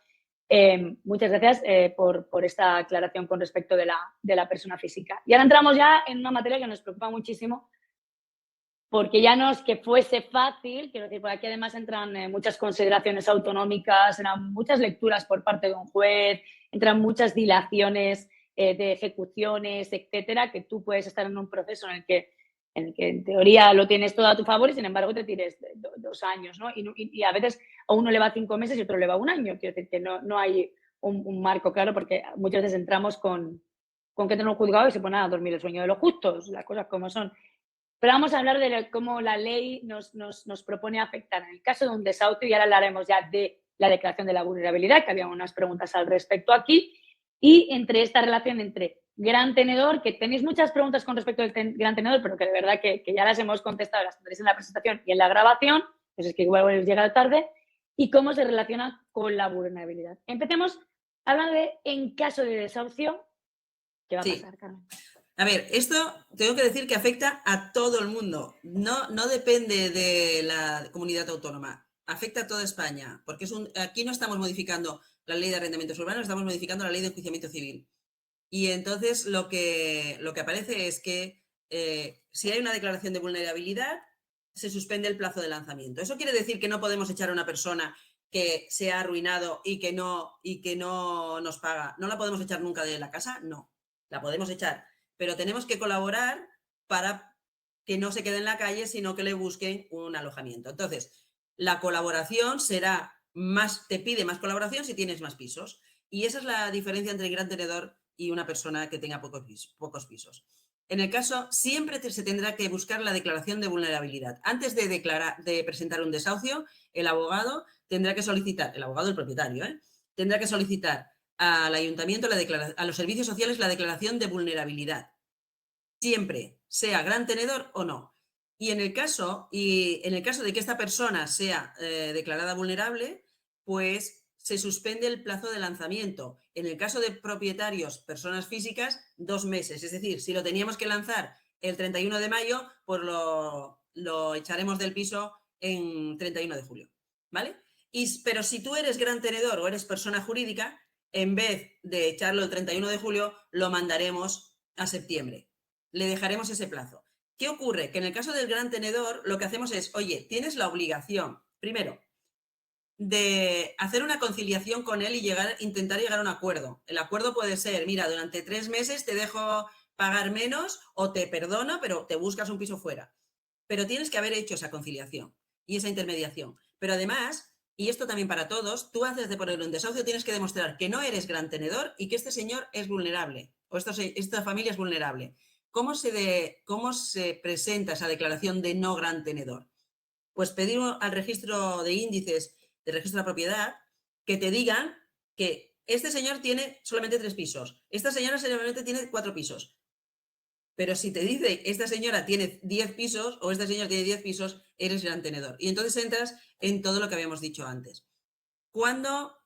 Muchas gracias por esta aclaración con respecto de la persona física. Y ahora entramos ya en una materia que nos preocupa muchísimo, porque ya no es que fuese fácil, quiero decir, por aquí además entran muchas consideraciones autonómicas, entran muchas lecturas por parte de un juez, entran muchas dilaciones de ejecuciones, etcétera, que tú puedes estar en un proceso en el que en teoría lo tienes todo a tu favor y sin embargo te tires 2 años, ¿no? Y a veces a uno le va 5 meses y a otro le va 1 año. Quiero decir que no hay un marco claro porque muchas veces entramos con que tener un juzgado y se pone a dormir el sueño de los justos, las cosas como son. Pero vamos a hablar de cómo la ley nos propone afectar en el caso de un desahucio, y ahora hablaremos ya de la declaración de la vulnerabilidad, que había unas preguntas al respecto aquí, y entre esta relación entre gran tenedor, que tenéis muchas preguntas con respecto al gran tenedor, pero que de verdad que ya las hemos contestado, las tendréis en la presentación y en la grabación, pues es que igual os llega tarde, y cómo se relaciona con la vulnerabilidad. Empecemos hablando de en caso de desahucio, ¿qué va a pasar, Carmen? A ver, esto tengo que decir que afecta a todo el mundo, no depende de la comunidad autónoma, afecta a toda España, porque aquí no estamos modificando la ley de arrendamientos urbanos, estamos modificando la ley de enjuiciamiento civil. Y entonces lo que aparece es que si hay una declaración de vulnerabilidad, se suspende el plazo de lanzamiento. ¿Eso quiere decir que no podemos echar a una persona que se ha arruinado y que no nos paga? ¿No la podemos echar nunca de la casa? No, la podemos echar, pero tenemos que colaborar para que no se quede en la calle, sino que le busquen un alojamiento. Entonces, la colaboración será más, te pide más colaboración si tienes más pisos. Y esa es la diferencia entre el gran tenedor y una persona que tenga pocos pisos. En el caso, siempre se tendrá que buscar la declaración de vulnerabilidad. Antes de presentar un desahucio, el abogado tendrá que solicitar, el abogado del propietario, tendrá que solicitar al ayuntamiento, a los servicios sociales, la declaración de vulnerabilidad. Siempre, sea gran tenedor o no. Y en el caso de que esta persona sea declarada vulnerable, pues se suspende el plazo de lanzamiento. En el caso de propietarios, personas físicas, 2 meses. Es decir, si lo teníamos que lanzar el 31 de mayo, pues lo echaremos del piso en 31 de julio. ¿Vale? Pero si tú eres gran tenedor o eres persona jurídica, en vez de echarlo el 31 de julio, lo mandaremos a septiembre. Le dejaremos ese plazo. ¿Qué ocurre? Que en el caso del gran tenedor, lo que hacemos es, oye, tienes la obligación, primero, de hacer una conciliación con él y intentar llegar a un acuerdo. El acuerdo puede ser, mira, durante 3 meses te dejo pagar menos o te perdono, pero te buscas un piso fuera. Pero tienes que haber hecho esa conciliación y esa intermediación. Pero además, y esto también para todos, tú antes de ponerlo en desahucio tienes que demostrar que no eres gran tenedor y que este señor es vulnerable o esta familia es vulnerable. ¿Cómo se presenta esa declaración de no gran tenedor? Pues pedir al registro de índices del registro de la propiedad que te digan que este señor tiene solamente 3 pisos, esta señora solamente tiene 4 pisos. Pero si te dice esta señora tiene 10 pisos o este señor tiene 10 pisos, eres gran tenedor. Y entonces entras en todo lo que habíamos dicho antes. Cuando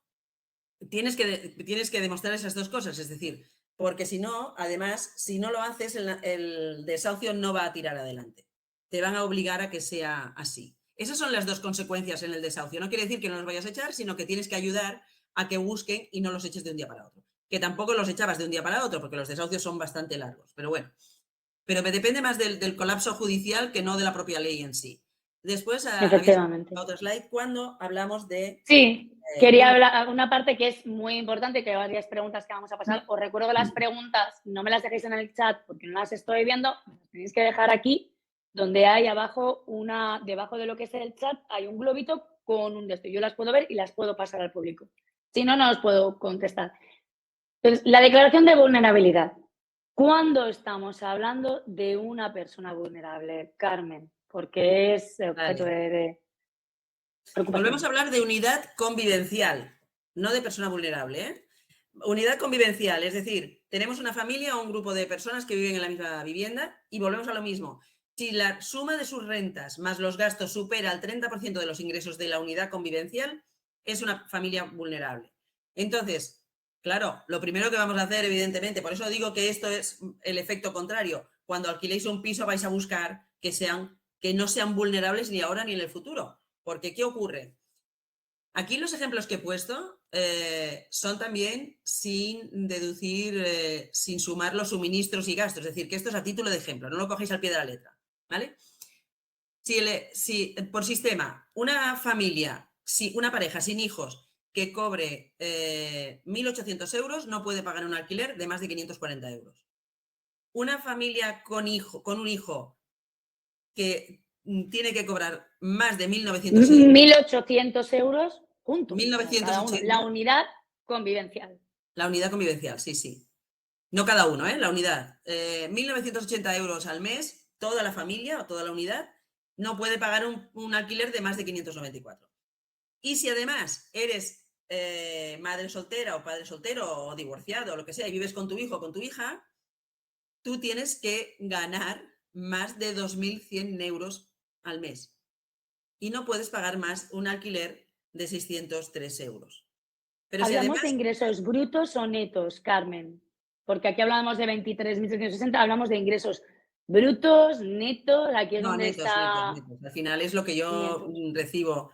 tienes que demostrar esas 2 cosas, es decir, porque si no, además, si no lo haces, el desahucio no va a tirar adelante. Te van a obligar a que sea así. Esas son las 2 consecuencias en el desahucio. No quiere decir que no los vayas a echar, sino que tienes que ayudar a que busquen y no los eches de un día para otro. Que tampoco los echabas de un día para otro, porque los desahucios son bastante largos. Pero bueno, pero me depende más del colapso judicial que no de la propia ley en sí. Después, Efectivamente. otro slide, cuando hablamos de... Sí, quería hablar una parte que es muy importante, que hay varias preguntas que vamos a pasar. Os recuerdo que las preguntas no me las dejéis en el chat porque no las estoy viendo, las tenéis que dejar aquí, donde hay abajo debajo de lo que es el chat, hay un globito con un texto. Yo las puedo ver y las puedo pasar al público. Si no, no os puedo contestar. Entonces, la declaración de vulnerabilidad. ¿Cuándo estamos hablando de una persona vulnerable, Carmen? Porque es objeto de... Volvemos a hablar de unidad convivencial, no de persona vulnerable, ¿eh? Unidad convivencial, es decir, tenemos una familia o un grupo de personas que viven en la misma vivienda y volvemos a lo mismo. Si la suma de sus rentas más los gastos supera el 30% de los ingresos de la unidad convivencial, es una familia vulnerable. Entonces, claro, lo primero que vamos a hacer, evidentemente, por eso digo que esto es el efecto contrario. Cuando alquiléis un piso vais a buscar que no sean vulnerables ni ahora ni en el futuro. Porque, ¿qué ocurre? Aquí los ejemplos que he puesto son también sin deducir, sin sumar los suministros y gastos. Es decir, que esto es a título de ejemplo, no lo cogéis al pie de la letra. ¿Vale? Si por sistema, una familia, una pareja sin hijos que cobre 1.800 euros no puede pagar un alquiler de más de 540 euros. Una familia con un hijo que tiene que cobrar más de 1.900 euros. 1.800 euros juntos. 1.980. La unidad convivencial. La unidad convivencial, sí, sí. No cada uno, la unidad. 1.980 euros al mes, toda la familia o toda la unidad no puede pagar un alquiler de más de 594. Y si además eres madre soltera o padre soltero o divorciado o lo que sea y vives con tu hijo o con tu hija, tú tienes que ganar más de 2.100 euros al mes. Y no puedes pagar más un alquiler de 603 euros. Pero ¿Hablamos si además de ingresos brutos o netos, Carmen? Porque aquí hablamos de 23.760, hablamos de ingresos brutos, netos, aquí es no, donde netos. está... Al final es lo que yo Netos. recibo,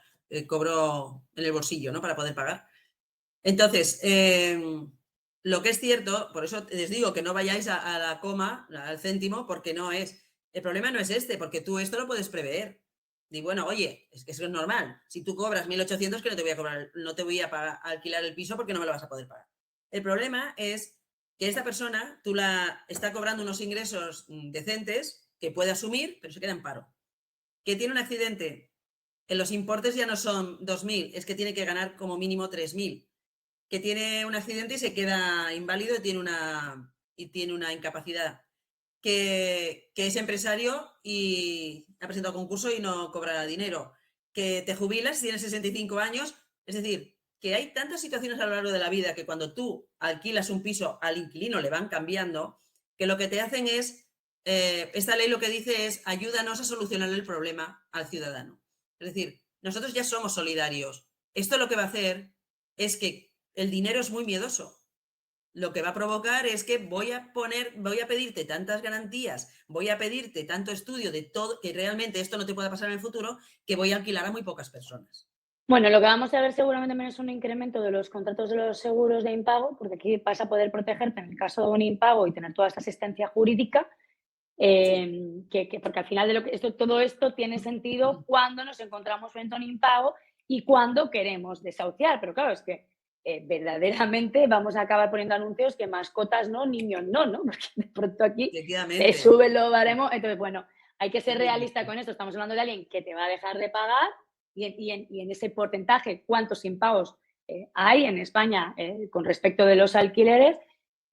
cobro en el bolsillo, ¿no? Para poder pagar. Entonces, lo que es cierto, por eso les digo que no vayáis a la coma, al céntimo, porque no es. El problema no es este, porque tú esto lo puedes prever. Y bueno, oye, es que eso es normal. Si tú cobras 1.800, que no te voy a cobrar, no te voy a alquilar el piso porque no me lo vas a poder pagar. El problema es que esta persona, tú la está cobrando unos ingresos decentes que puede asumir, pero se queda en paro. Que tiene un accidente, en los importes ya no son 2.000, es que tiene que ganar como mínimo 3.000. Que tiene un accidente y se queda inválido y tiene una incapacidad. Que es empresario y ha presentado concurso y no cobra dinero. Que te jubilas si tienes 65 años. Es decir, que hay tantas situaciones a lo largo de la vida que cuando tú alquilas un piso al inquilino le van cambiando, que lo que te hacen es, esta ley lo que dice es, ayúdanos a solucionar el problema al ciudadano. Es decir, nosotros ya somos solidarios. Esto lo que va a hacer es que el dinero es muy miedoso. Lo que va a provocar es que voy a pedirte tantas garantías, voy a pedirte tanto estudio de todo, que realmente esto no te pueda pasar en el futuro, que voy a alquilar a muy pocas personas. Bueno, lo que vamos a ver seguramente menos es un incremento de los contratos de los seguros de impago, porque aquí vas a poder protegerte en el caso de un impago y tener toda esta asistencia jurídica, Sí. porque al final todo esto tiene sentido cuando nos encontramos frente a un impago y cuando queremos desahuciar. Pero claro, es que verdaderamente vamos a acabar poniendo anuncios que mascotas no, niños no, ¿no? Porque de pronto aquí te suben los baremos. Entonces, bueno, hay que ser realista con esto. Estamos hablando de alguien que te va a dejar de pagar y en ese porcentaje, ¿cuántos impagos hay en España con respecto de los alquileres?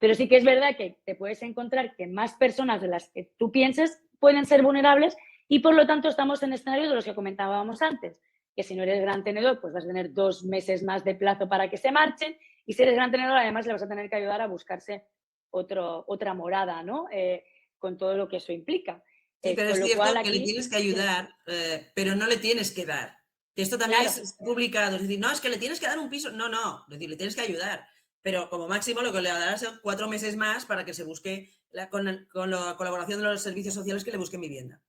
Pero sí que es verdad que te puedes encontrar que más personas de las que tú pienses pueden ser vulnerables y por lo tanto estamos en escenarios de los que comentábamos antes, que si no eres gran tenedor, pues vas a tener 2 meses más de plazo para que se marchen y si eres gran tenedor, además le vas a tener que ayudar a buscarse otra morada, ¿no? Con todo lo que eso implica. Sí, pero Con es lo cual cierto que le aquí... tienes que ayudar, pero no le tienes que dar. Que esto también Claro. es publicado. Es decir, no, es que le tienes que dar un piso. No, no, es decir, le tienes que ayudar. Pero como máximo lo que le darás son 4 meses más para que se busque, con la colaboración de los servicios sociales, que le busquen vivienda.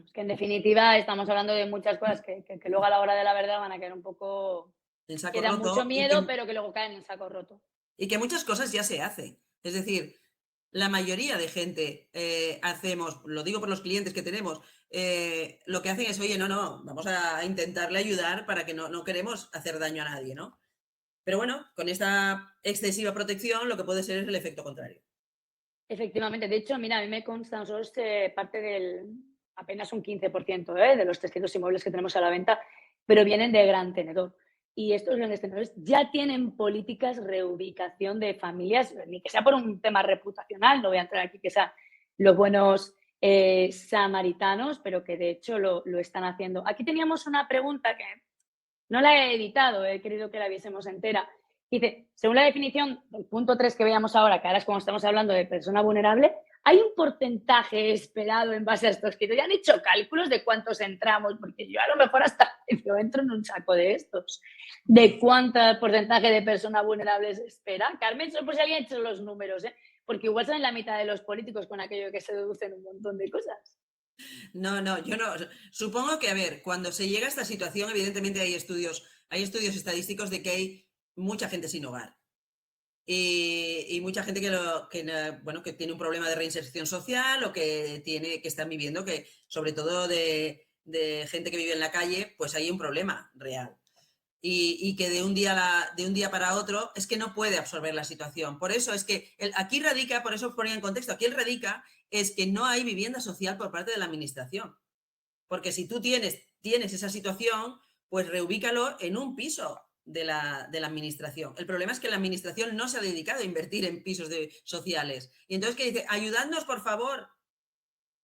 Es que en definitiva estamos hablando de muchas cosas que luego a la hora de la verdad van a quedar un poco... En saco que dan mucho roto miedo, pero que luego caen en saco roto. y que muchas cosas ya se hacen. Es decir, la mayoría de gente hacemos, lo digo por los clientes que tenemos, lo que hacen es, oye, no, vamos a intentarle ayudar para que no queremos hacer daño a nadie, ¿no? Pero bueno, con esta excesiva protección lo que puede ser es el efecto contrario. Efectivamente. De hecho, mira, a mí me consta, nosotros parte del apenas un 15% de los 300 inmuebles que tenemos a la venta, pero vienen de gran tenedor. Y estos grandes tenedores ya tienen políticas reubicación de familias, ni que sea por un tema reputacional, no voy a entrar aquí que sean los buenos samaritanos, pero que de hecho lo están haciendo. Aquí teníamos una pregunta que no la he editado, he querido que la viésemos entera. Dice, según la definición del punto 3 que veíamos ahora, que ahora es como estamos hablando de persona vulnerable, hay un porcentaje esperado en base a estos que ya han hecho cálculos de cuántos entramos, porque yo a lo mejor hasta yo entro en un saco de estos. ¿De cuánto porcentaje de personas vulnerables se espera? Carmen, solo por si alguien ha hecho los números, ¿eh? Porque igual son la mitad de los políticos con aquello que se deducen un montón de cosas. No, no, yo no. Supongo que, a ver, cuando se llega a esta situación, evidentemente hay estudios estadísticos de que hay mucha gente sin hogar. Y mucha gente bueno, que tiene un problema de reinserción social o que están viviendo, que sobre todo de gente que vive en la calle, pues hay un problema real. Y que de un día para otro es que no puede absorber la situación. Por eso es que aquí radica, por eso ponía en contexto, aquí el radica es que no hay vivienda social por parte de la administración. Porque si tú tienes esa situación, pues reubícalo en un piso de la administración. El problema es que la administración no se ha dedicado a invertir en pisos sociales. Y entonces, ¿qué dice? Ayudadnos, por favor.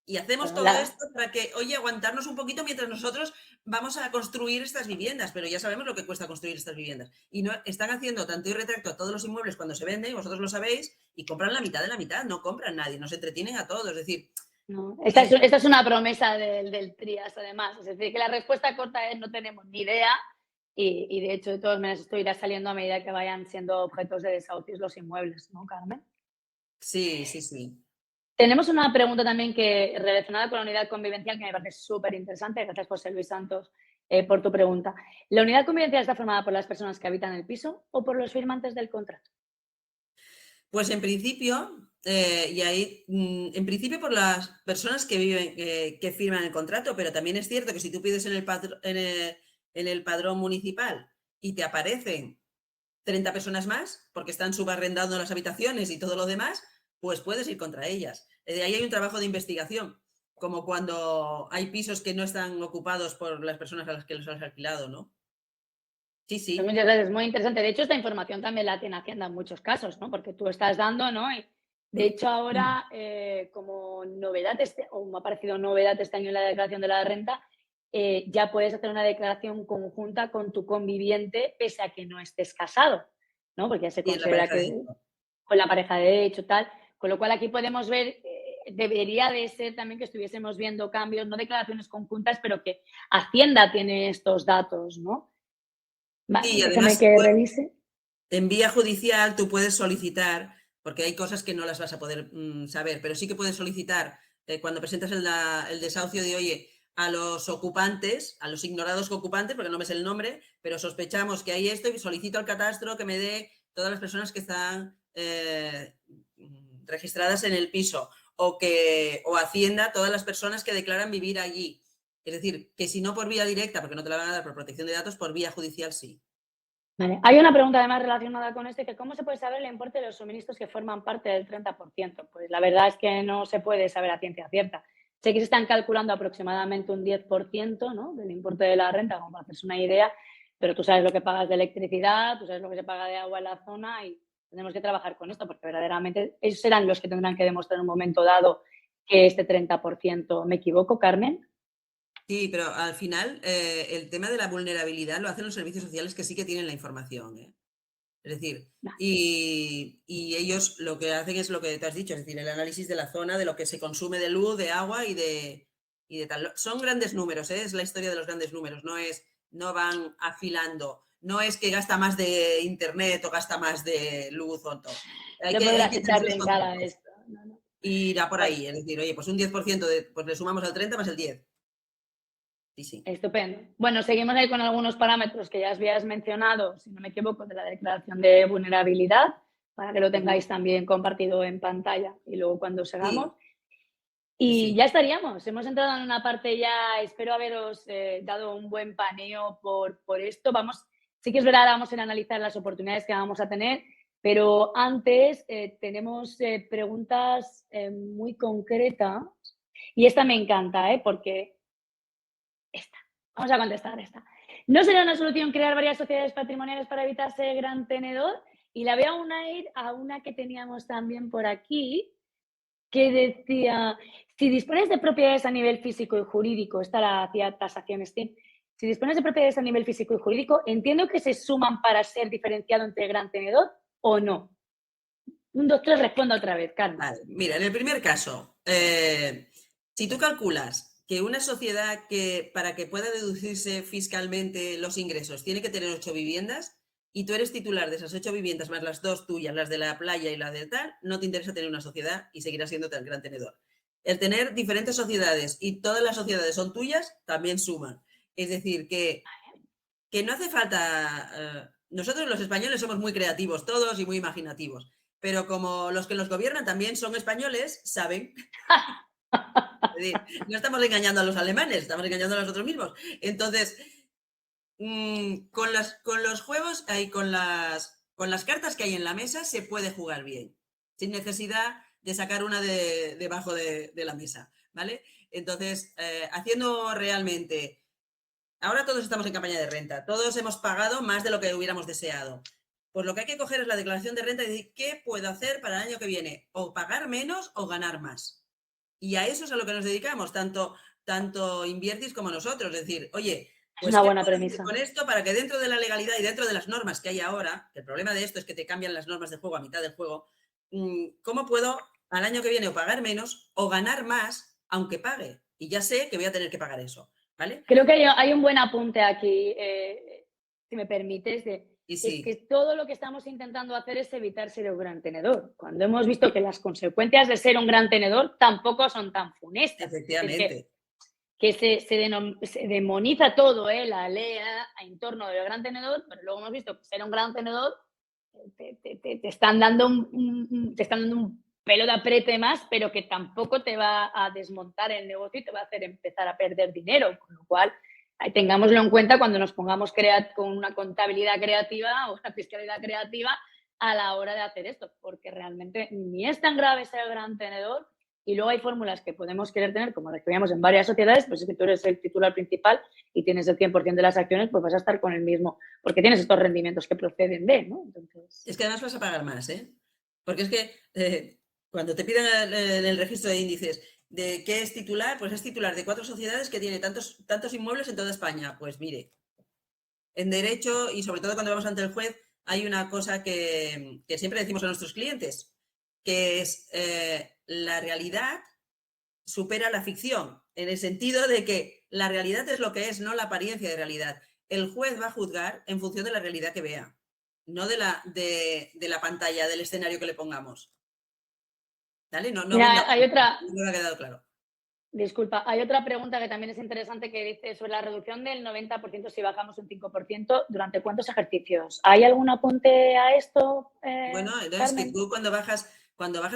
Y hacemos Bueno, todo esto para que, oye, aguantarnos un poquito mientras nosotros vamos a construir estas viviendas, pero ya sabemos lo que cuesta construir estas viviendas. Y no están haciendo tanto y retracto a todos los inmuebles cuando se venden, vosotros lo sabéis, y compran la mitad de la mitad, no compran nadie, nos entretienen a todos. Es decir, no, esta es una promesa del Trias, además. Es decir, que la respuesta corta es no tenemos ni idea y de hecho, de todas maneras, esto irá saliendo a medida que vayan siendo objetos de desahucios los inmuebles, ¿no, Carmen? sí, sí, sí. Tenemos una pregunta también que relacionada con la unidad convivencial que me parece súper interesante. Gracias, José Luis Santos, por tu pregunta. ¿La unidad convivencial está formada por las personas que habitan el piso o por los firmantes del contrato? Pues en principio, en principio por las personas que viven, que firman el contrato, pero también es cierto que si tú pides en el padrón municipal y te aparecen 30 personas más, porque están subarrendando las habitaciones y todo lo demás, pues puedes ir contra ellas. Ahí hay un trabajo de investigación, como cuando hay pisos que no están ocupados por las personas a las que los has alquilado, ¿no? Sí, Pues sí. muchas gracias, muy interesante. De hecho, esta información también la tiene Hacienda en muchos casos, ¿no? Porque tú estás dando, ¿no? Y de hecho, ahora, como novedad, o me ha parecido novedad este año en la declaración de la renta, ya puedes hacer una declaración conjunta con tu conviviente pese a que no estés casado, ¿no? Porque ya se Y en la considera pareja de que hecho. con la pareja de hecho, tal. Con lo cual aquí podemos ver, debería de ser también que estuviésemos viendo cambios, no declaraciones conjuntas, pero que Hacienda tiene estos datos, ¿no? Vale, Sí, y déjame además, que revise. en vía judicial tú puedes solicitar, porque hay cosas que no las vas a poder saber, pero sí que puedes solicitar cuando presentas el desahucio de, oye, a los ocupantes, a los ignorados ocupantes, porque no me sé el nombre, pero sospechamos que hay esto y solicito al catastro que me dé todas las personas que están registradas en el piso o Hacienda todas las personas que declaran vivir allí. Es decir, que si no por vía directa, porque no te la van a dar por protección de datos, por vía judicial sí. Vale. Hay una pregunta además relacionada con esto, que ¿cómo se puede saber el importe de los suministros que forman parte del 30%? Pues la verdad es que no se puede saber a ciencia cierta. Sé que se están calculando aproximadamente un 10%, ¿no?, del importe de la renta, como para hacerse una idea, pero tú sabes lo que pagas de electricidad, tú sabes lo que se paga de agua en la zona y tenemos que trabajar con esto porque verdaderamente esos serán los que tendrán que demostrar en un momento dado que este 30%, ¿me equivoco, Carmen? Sí, pero al final el tema de la vulnerabilidad lo hacen los servicios sociales que sí que tienen la información, ¿eh? Es decir, y ellos lo que hacen es lo que te has dicho, es decir, el análisis de la zona, de lo que se consume de luz, de agua y de tal. Son grandes números, ¿eh? Es la historia de los grandes números, no van afilando, no es que gasta más de internet o gasta más de luz o todo. No Hay podrás que echarse echarle los en cara a conceptos. esto. No, no. Y irá por Bueno, ahí, es decir, oye, pues un 10% pues le sumamos al 30 más el 10. Sí, sí. estupendo. Bueno, seguimos ahí con algunos parámetros que ya habías mencionado, si no me equivoco, de la declaración de vulnerabilidad, para que lo tengáis también compartido en pantalla y luego cuando sigamos. Sí, sí, Y sí. ya estaríamos. Hemos entrado en una parte ya, espero haberos dado un buen paneo por esto. Sí que es verdad, vamos a analizar las oportunidades que vamos a tener, pero antes tenemos preguntas muy concretas y esta me encanta, porque esta. Vamos a contestar esta. ¿No sería una solución crear varias sociedades patrimoniales para evitarse gran tenedor? Y la voy a unir a una que teníamos también por aquí, que decía, si dispones de propiedades a nivel físico y jurídico, esta la hacía tasación STEAM, Si dispones de propiedades a nivel físico y jurídico, entiendo que se suman para ser diferenciado entre gran tenedor o no. 1, 2, 3, responda otra vez, Carmen. Vale, mira, en el primer caso, si tú calculas que una sociedad que para que pueda deducirse fiscalmente los ingresos tiene que tener 8 viviendas y tú eres titular de esas 8 viviendas más las 2 tuyas, las de la playa y la de tal, no te interesa tener una sociedad y seguirás siendo el gran tenedor. El tener diferentes sociedades y todas las sociedades son tuyas también suman. Es decir, que no hace falta... nosotros los españoles somos muy creativos todos y muy imaginativos, pero como los que los gobiernan también son españoles, saben. Es decir, no estamos engañando a los alemanes, estamos engañando a nosotros mismos. Entonces, con los juegos y con las cartas que hay en la mesa se puede jugar bien, sin necesidad de sacar una de debajo de la mesa, ¿vale? Entonces, haciendo realmente... Ahora todos estamos en campaña de renta, todos hemos pagado más de lo que hubiéramos deseado. Pues lo que hay que coger es la declaración de renta y decir, ¿qué puedo hacer para el año que viene? O pagar menos o ganar más. Y a eso es a lo que nos dedicamos, tanto Inviertis como nosotros. Es decir, oye, pues es una buena ¿qué puedo premisa hacer con esto para que dentro de la legalidad y dentro de las normas que hay ahora, que el problema de esto es que te cambian las normas de juego a mitad del juego, ¿cómo puedo al año que viene o pagar menos o ganar más aunque pague? Y ya sé que voy a tener que pagar eso. ¿Vale? Creo que hay un buen apunte aquí, si me permites, sí. Es que todo lo que estamos intentando hacer es evitar ser un gran tenedor, cuando hemos visto que las consecuencias de ser un gran tenedor tampoco son tan funestas. Efectivamente. Es que se demoniza todo, la ley en torno del gran tenedor, pero luego hemos visto que ser un gran tenedor te están dando un pelo de aprete más, pero que tampoco te va a desmontar el negocio y te va a hacer empezar a perder dinero, con lo cual tengámoslo en cuenta cuando nos pongamos con una contabilidad creativa o una fiscalidad creativa a la hora de hacer esto, porque realmente ni es tan grave ser el gran tenedor y luego hay fórmulas que podemos querer tener, como las que veíamos en varias sociedades, pues es que tú eres el titular principal y tienes el 100% de las acciones, pues vas a estar con el mismo, porque tienes estos rendimientos que proceden de, ¿no? Entonces... Es que además vas a pagar más, ¿eh? Porque es que cuando te piden el registro de índices de qué es titular, pues es titular de 4 sociedades que tiene tantos inmuebles en toda España. Pues mire, en derecho y sobre todo cuando vamos ante el juez hay una cosa que siempre decimos a nuestros clientes, que es la realidad supera la ficción, en el sentido de que la realidad es lo que es, no la apariencia de realidad. El juez va a juzgar en función de la realidad que vea, no de la pantalla, del escenario que le pongamos. ¿Vale? No hay otra... No me ha quedado claro. Disculpa, hay otra pregunta que también es interesante que dice sobre la reducción del 90% si bajamos un 5%, ¿durante cuántos ejercicios? ¿Hay algún apunte a esto, Bueno, es que Carmen? tú cuando bajas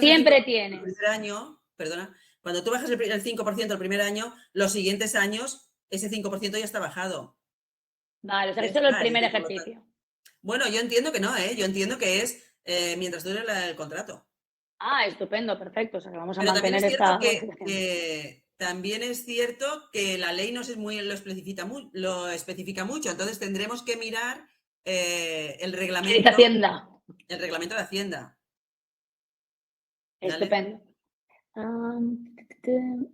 siempre el 5% tienes. el primer año, perdona, cuando tú bajas el 5% el primer año, los siguientes años ese 5% ya está bajado. Vale, o sea, es solo el primer ejercicio. Bueno, yo entiendo que no, yo entiendo que es mientras dure el contrato. Ah, estupendo, perfecto. O sea, que vamos a Pero mantener esta... también es cierto que la ley no lo especifica mucho, entonces tendremos que mirar el reglamento. Hacienda. El reglamento de Hacienda. Estupendo.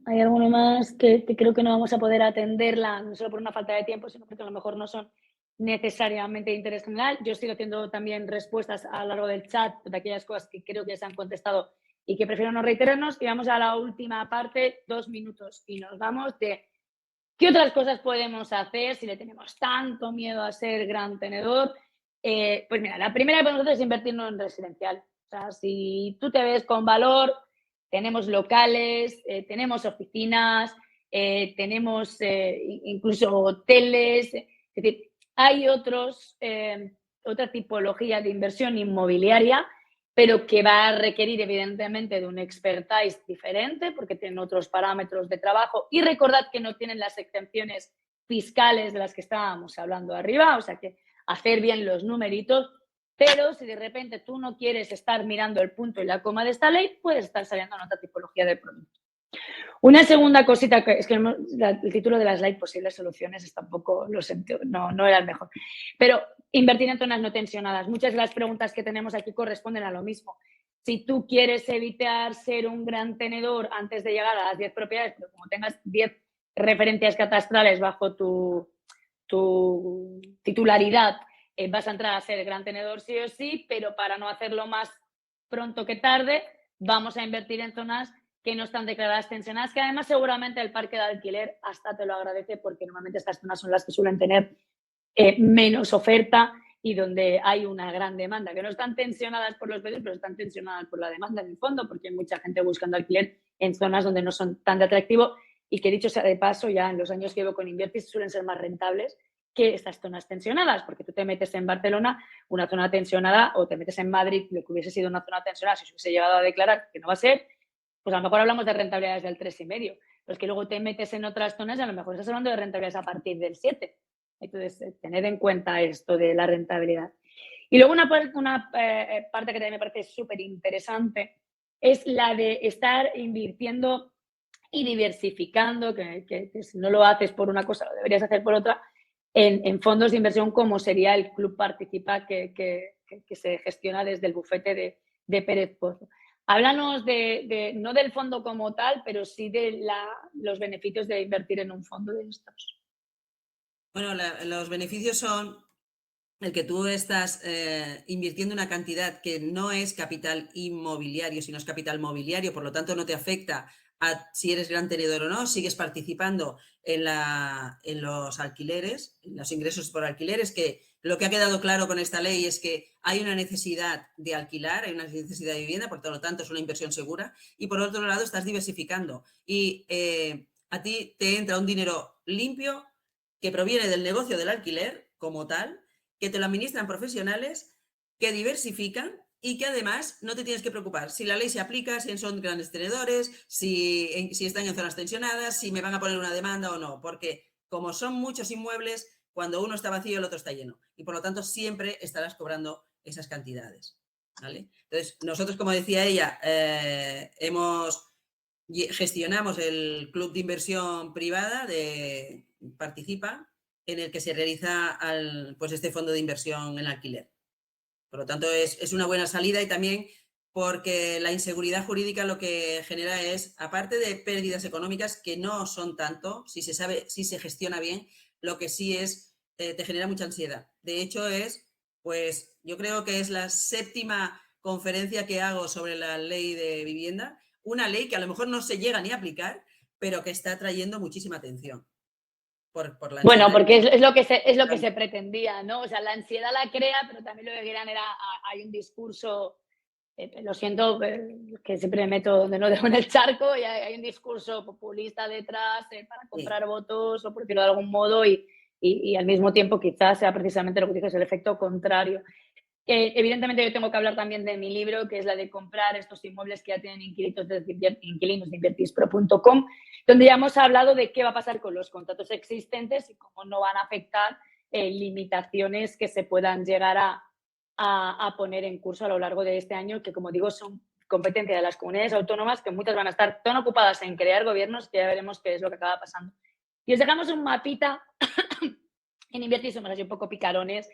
Hay alguno más que creo que no vamos a poder atenderla, no solo por una falta de tiempo, sino porque a lo mejor no son necesariamente de interés general. Yo sigo haciendo también respuestas a lo largo del chat de aquellas cosas que creo que se han contestado y que prefiero no reiterarnos. Y vamos a la última parte, 2 minutos, y nos vamos de qué otras cosas podemos hacer si le tenemos tanto miedo a ser gran tenedor. Pues mira, la primera que podemos hacer es invertirnos en residencial. O sea, si tú te ves con valor, tenemos locales, tenemos oficinas, tenemos incluso hoteles. Es decir, hay otra tipología de inversión inmobiliaria, pero que va a requerir evidentemente de un expertise diferente porque tienen otros parámetros de trabajo y recordad que no tienen las exenciones fiscales de las que estábamos hablando arriba, o sea que hacer bien los numeritos, pero si de repente tú no quieres estar mirando el punto y la coma de esta ley, puedes estar saliendo en otra tipología de producto. Una segunda cosita, que es que el título de la slide, posibles soluciones, está un poco, lo siento, no era el mejor. Pero invertir en zonas no tensionadas. Muchas de las preguntas que tenemos aquí corresponden a lo mismo. Si tú quieres evitar ser un gran tenedor antes de llegar a las 10 propiedades, pero como tengas 10 referencias catastrales bajo tu tu titularidad vas a entrar a ser gran tenedor sí o sí, pero para no hacerlo más pronto que tarde, vamos a invertir en zonas que no están declaradas tensionadas, que además seguramente el parque de alquiler hasta te lo agradece porque normalmente estas zonas son las que suelen tener menos oferta y donde hay una gran demanda, que no están tensionadas por los precios, pero están tensionadas por la demanda en el fondo, porque hay mucha gente buscando alquiler en zonas donde no son tan de atractivo y que, dicho sea de paso, ya en los años que llevo con Invertis suelen ser más rentables que estas zonas tensionadas, porque tú te metes en Barcelona, una zona tensionada, o te metes en Madrid, lo que hubiese sido una zona tensionada, si se hubiese llegado a declarar que no va a ser, pues a lo mejor hablamos de rentabilidades del 3,5. Pero es que luego te metes en otras zonas y a lo mejor estás hablando de rentabilidades a partir del 7. Entonces, tened en cuenta esto de la rentabilidad. Y luego una parte que también me parece súper interesante es la de estar invirtiendo y diversificando, que si no lo haces por una cosa, lo deberías hacer por otra, en fondos de inversión como sería el Club Participa que se gestiona desde el bufete de Pérez Pozo. Háblanos no del fondo como tal, pero sí de los beneficios de invertir en un fondo de estos. Bueno, los beneficios son el que tú estás invirtiendo una cantidad que no es capital inmobiliario, sino es capital mobiliario, por lo tanto no te afecta a si eres gran tenedor o no, sigues participando en los alquileres, en los ingresos por alquileres, que lo que ha quedado claro con esta ley es que hay una necesidad de alquilar, hay una necesidad de vivienda, por lo tanto es una inversión segura, y por otro lado estás diversificando y a ti te entra un dinero limpio que proviene del negocio del alquiler como tal, que te lo administran profesionales, que diversifican y que además no te tienes que preocupar si la ley se aplica, si son grandes tenedores, si están en zonas tensionadas, si me van a poner una demanda o no, porque como son muchos inmuebles, cuando uno está vacío el otro está lleno y por lo tanto siempre estarás cobrando esas cantidades, ¿vale? Entonces, nosotros, como decía ella, gestionamos el club de inversión privada de Participa, en el que se realiza pues este fondo de inversión en alquiler. Por lo tanto, es una buena salida y también porque la inseguridad jurídica lo que genera es, aparte de pérdidas económicas, que no son tanto, si se gestiona bien, lo que sí es, te genera mucha ansiedad. De hecho, pues yo creo que es la 7ª conferencia que hago sobre la ley de vivienda, una ley que a lo mejor no se llega ni a aplicar, pero que está trayendo muchísima atención. Por la bueno, porque ansiedad. es lo que se pretendía, ¿no? O sea, la ansiedad la crea, pero también lo que querían era, hay un discurso, lo siento, que siempre me meto donde no dejo en el charco, y hay un discurso populista detrás para comprar votos, o por decirlo de algún modo, y al mismo tiempo quizás sea precisamente lo que dices, el efecto contrario. Evidentemente yo tengo que hablar también de mi libro, que es la de comprar estos inmuebles que ya tienen inquilinos de Invertispro.com, donde ya hemos hablado de qué va a pasar con los contratos existentes y cómo no van a afectar limitaciones que se puedan llegar a poner en curso a lo largo de este año, que, como digo, son competencia de las comunidades autónomas, que muchas van a estar tan ocupadas en crear gobiernos que ya veremos qué es lo que acaba pasando. Y os dejamos un mapita en Invertir, somos así un poco picarones,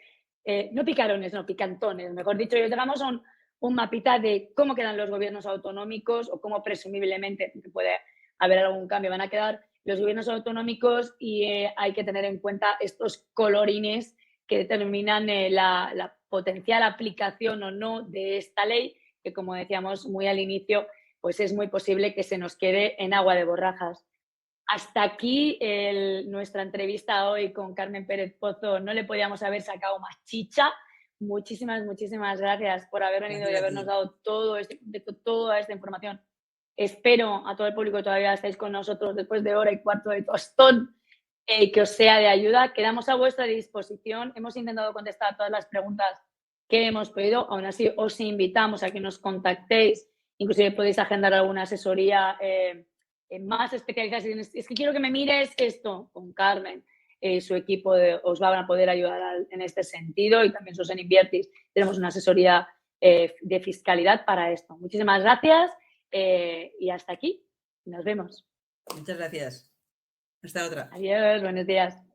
no picarones, no, picantones, mejor dicho, y os dejamos un mapita de cómo quedan los gobiernos autonómicos o cómo presumiblemente, que puede haber algún cambio, van a quedar los gobiernos autonómicos, y hay que tener en cuenta estos colorines que determinan la potencial aplicación o no de esta ley, que, como decíamos muy al inicio, pues es muy posible que se nos quede en agua de borrajas. Hasta aquí nuestra entrevista hoy con Carmen Pérez Pozo. No le podíamos haber sacado más chicha. Muchísimas, muchísimas gracias por haber venido y habernos dado toda esta información. Espero a todo el público que todavía estáis con nosotros después de hora y cuarto de tostón, que os sea de ayuda. Quedamos a vuestra disposición. Hemos intentado contestar todas las preguntas que hemos podido. Aún así, os invitamos a que nos contactéis. Inclusive podéis agendar alguna asesoría más especializadas. Es que quiero que me mires esto con Carmen. Su equipo os van a poder ayudar en este sentido, y también en Invertis tenemos una asesoría de fiscalidad para esto. Muchísimas gracias y hasta aquí. Nos vemos. Muchas gracias. Hasta otra. Adiós, buenos días.